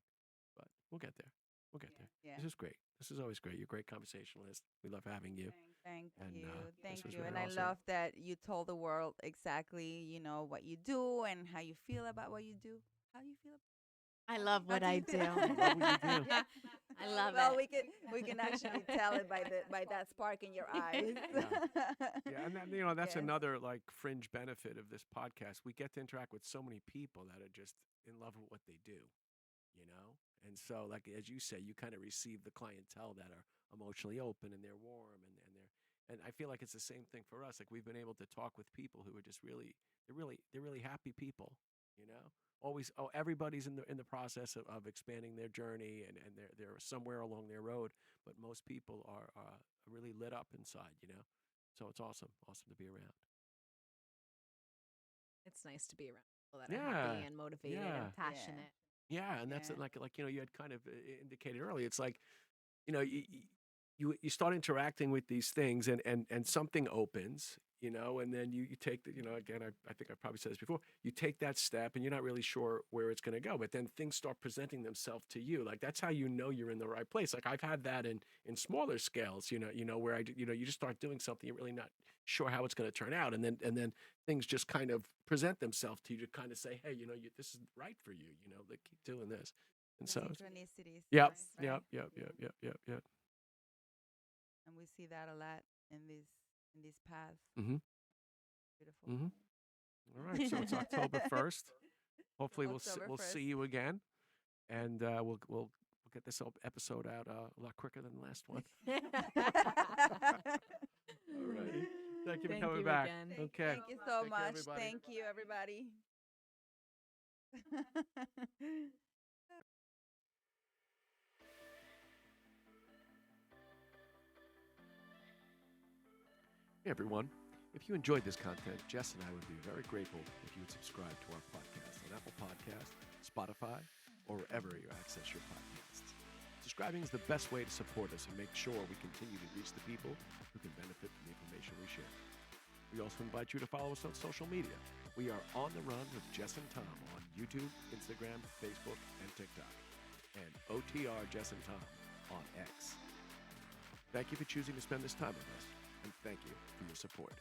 but we'll get there. We'll get there. Yeah. This is great. This is always great. You're a great conversationalist. We love having you. Thank And, you. this Thank was you. really And I awesome. love that you told the world exactly, what you do and how you feel about what you do. How do you feel? I love How what do I you do. feel? Love what you do. Yeah. I love Well, it. we can actually tell it by that spark in your eyes. Yeah, and that's Yes. another like fringe benefit of this podcast. We get to interact with so many people that are just in love with what they do, And so, like as you say, you kind of receive the clientele that are emotionally open and they're warm and I feel like it's the same thing for us. Like we've been able to talk with people who are just they're really happy people, Always, everybody's in the process of expanding their journey and they're somewhere along their road, but most people are really lit up inside, So it's awesome to be around. It's nice to be around people that are Yeah, happy and motivated yeah. and passionate. Yeah, and that's Yeah. like you had kind of indicated earlier. It's like you know, you start interacting with these things, and something opens, you know, and then you take the, you know, again, I think I probably said this before, you take that step and you're not really sure where it's going to go, but then things start presenting themselves to you. Like, that's how you know you're in the right place. Like, I've had that in smaller scales, you know, where you just start doing something, you're really not sure how it's going to turn out. And then things just kind of present themselves to you to kind of say, hey, you know, this is right for you, you know, like, keep doing this. And The so, synchronicities. yep, Right? yep, yep, yep, yep, yep, yep. And we see that a lot in these paths. Mm-hmm. Beautiful. Mm-hmm. All right, so it's October 1st. Hopefully, October we'll see 1st. you again, and we'll get this episode out a lot quicker than the last one. All righty. Thank you for Thank coming you back. again. Okay. Thank you so Take care, much. everybody. Thank you, everybody. Hey, everyone. If you enjoyed this content, Jess and I would be very grateful if you would subscribe to our podcast on Apple Podcasts, Spotify, or wherever you access your podcasts. Subscribing is the best way to support us and make sure we continue to reach the people who can benefit from the information we share. We also invite you to follow us on social media. We are On the Run with Jess and Tom on YouTube, Instagram, Facebook, and TikTok, and OTR Jess and Tom on X. Thank you for choosing to spend this time with us, and thank you for your support.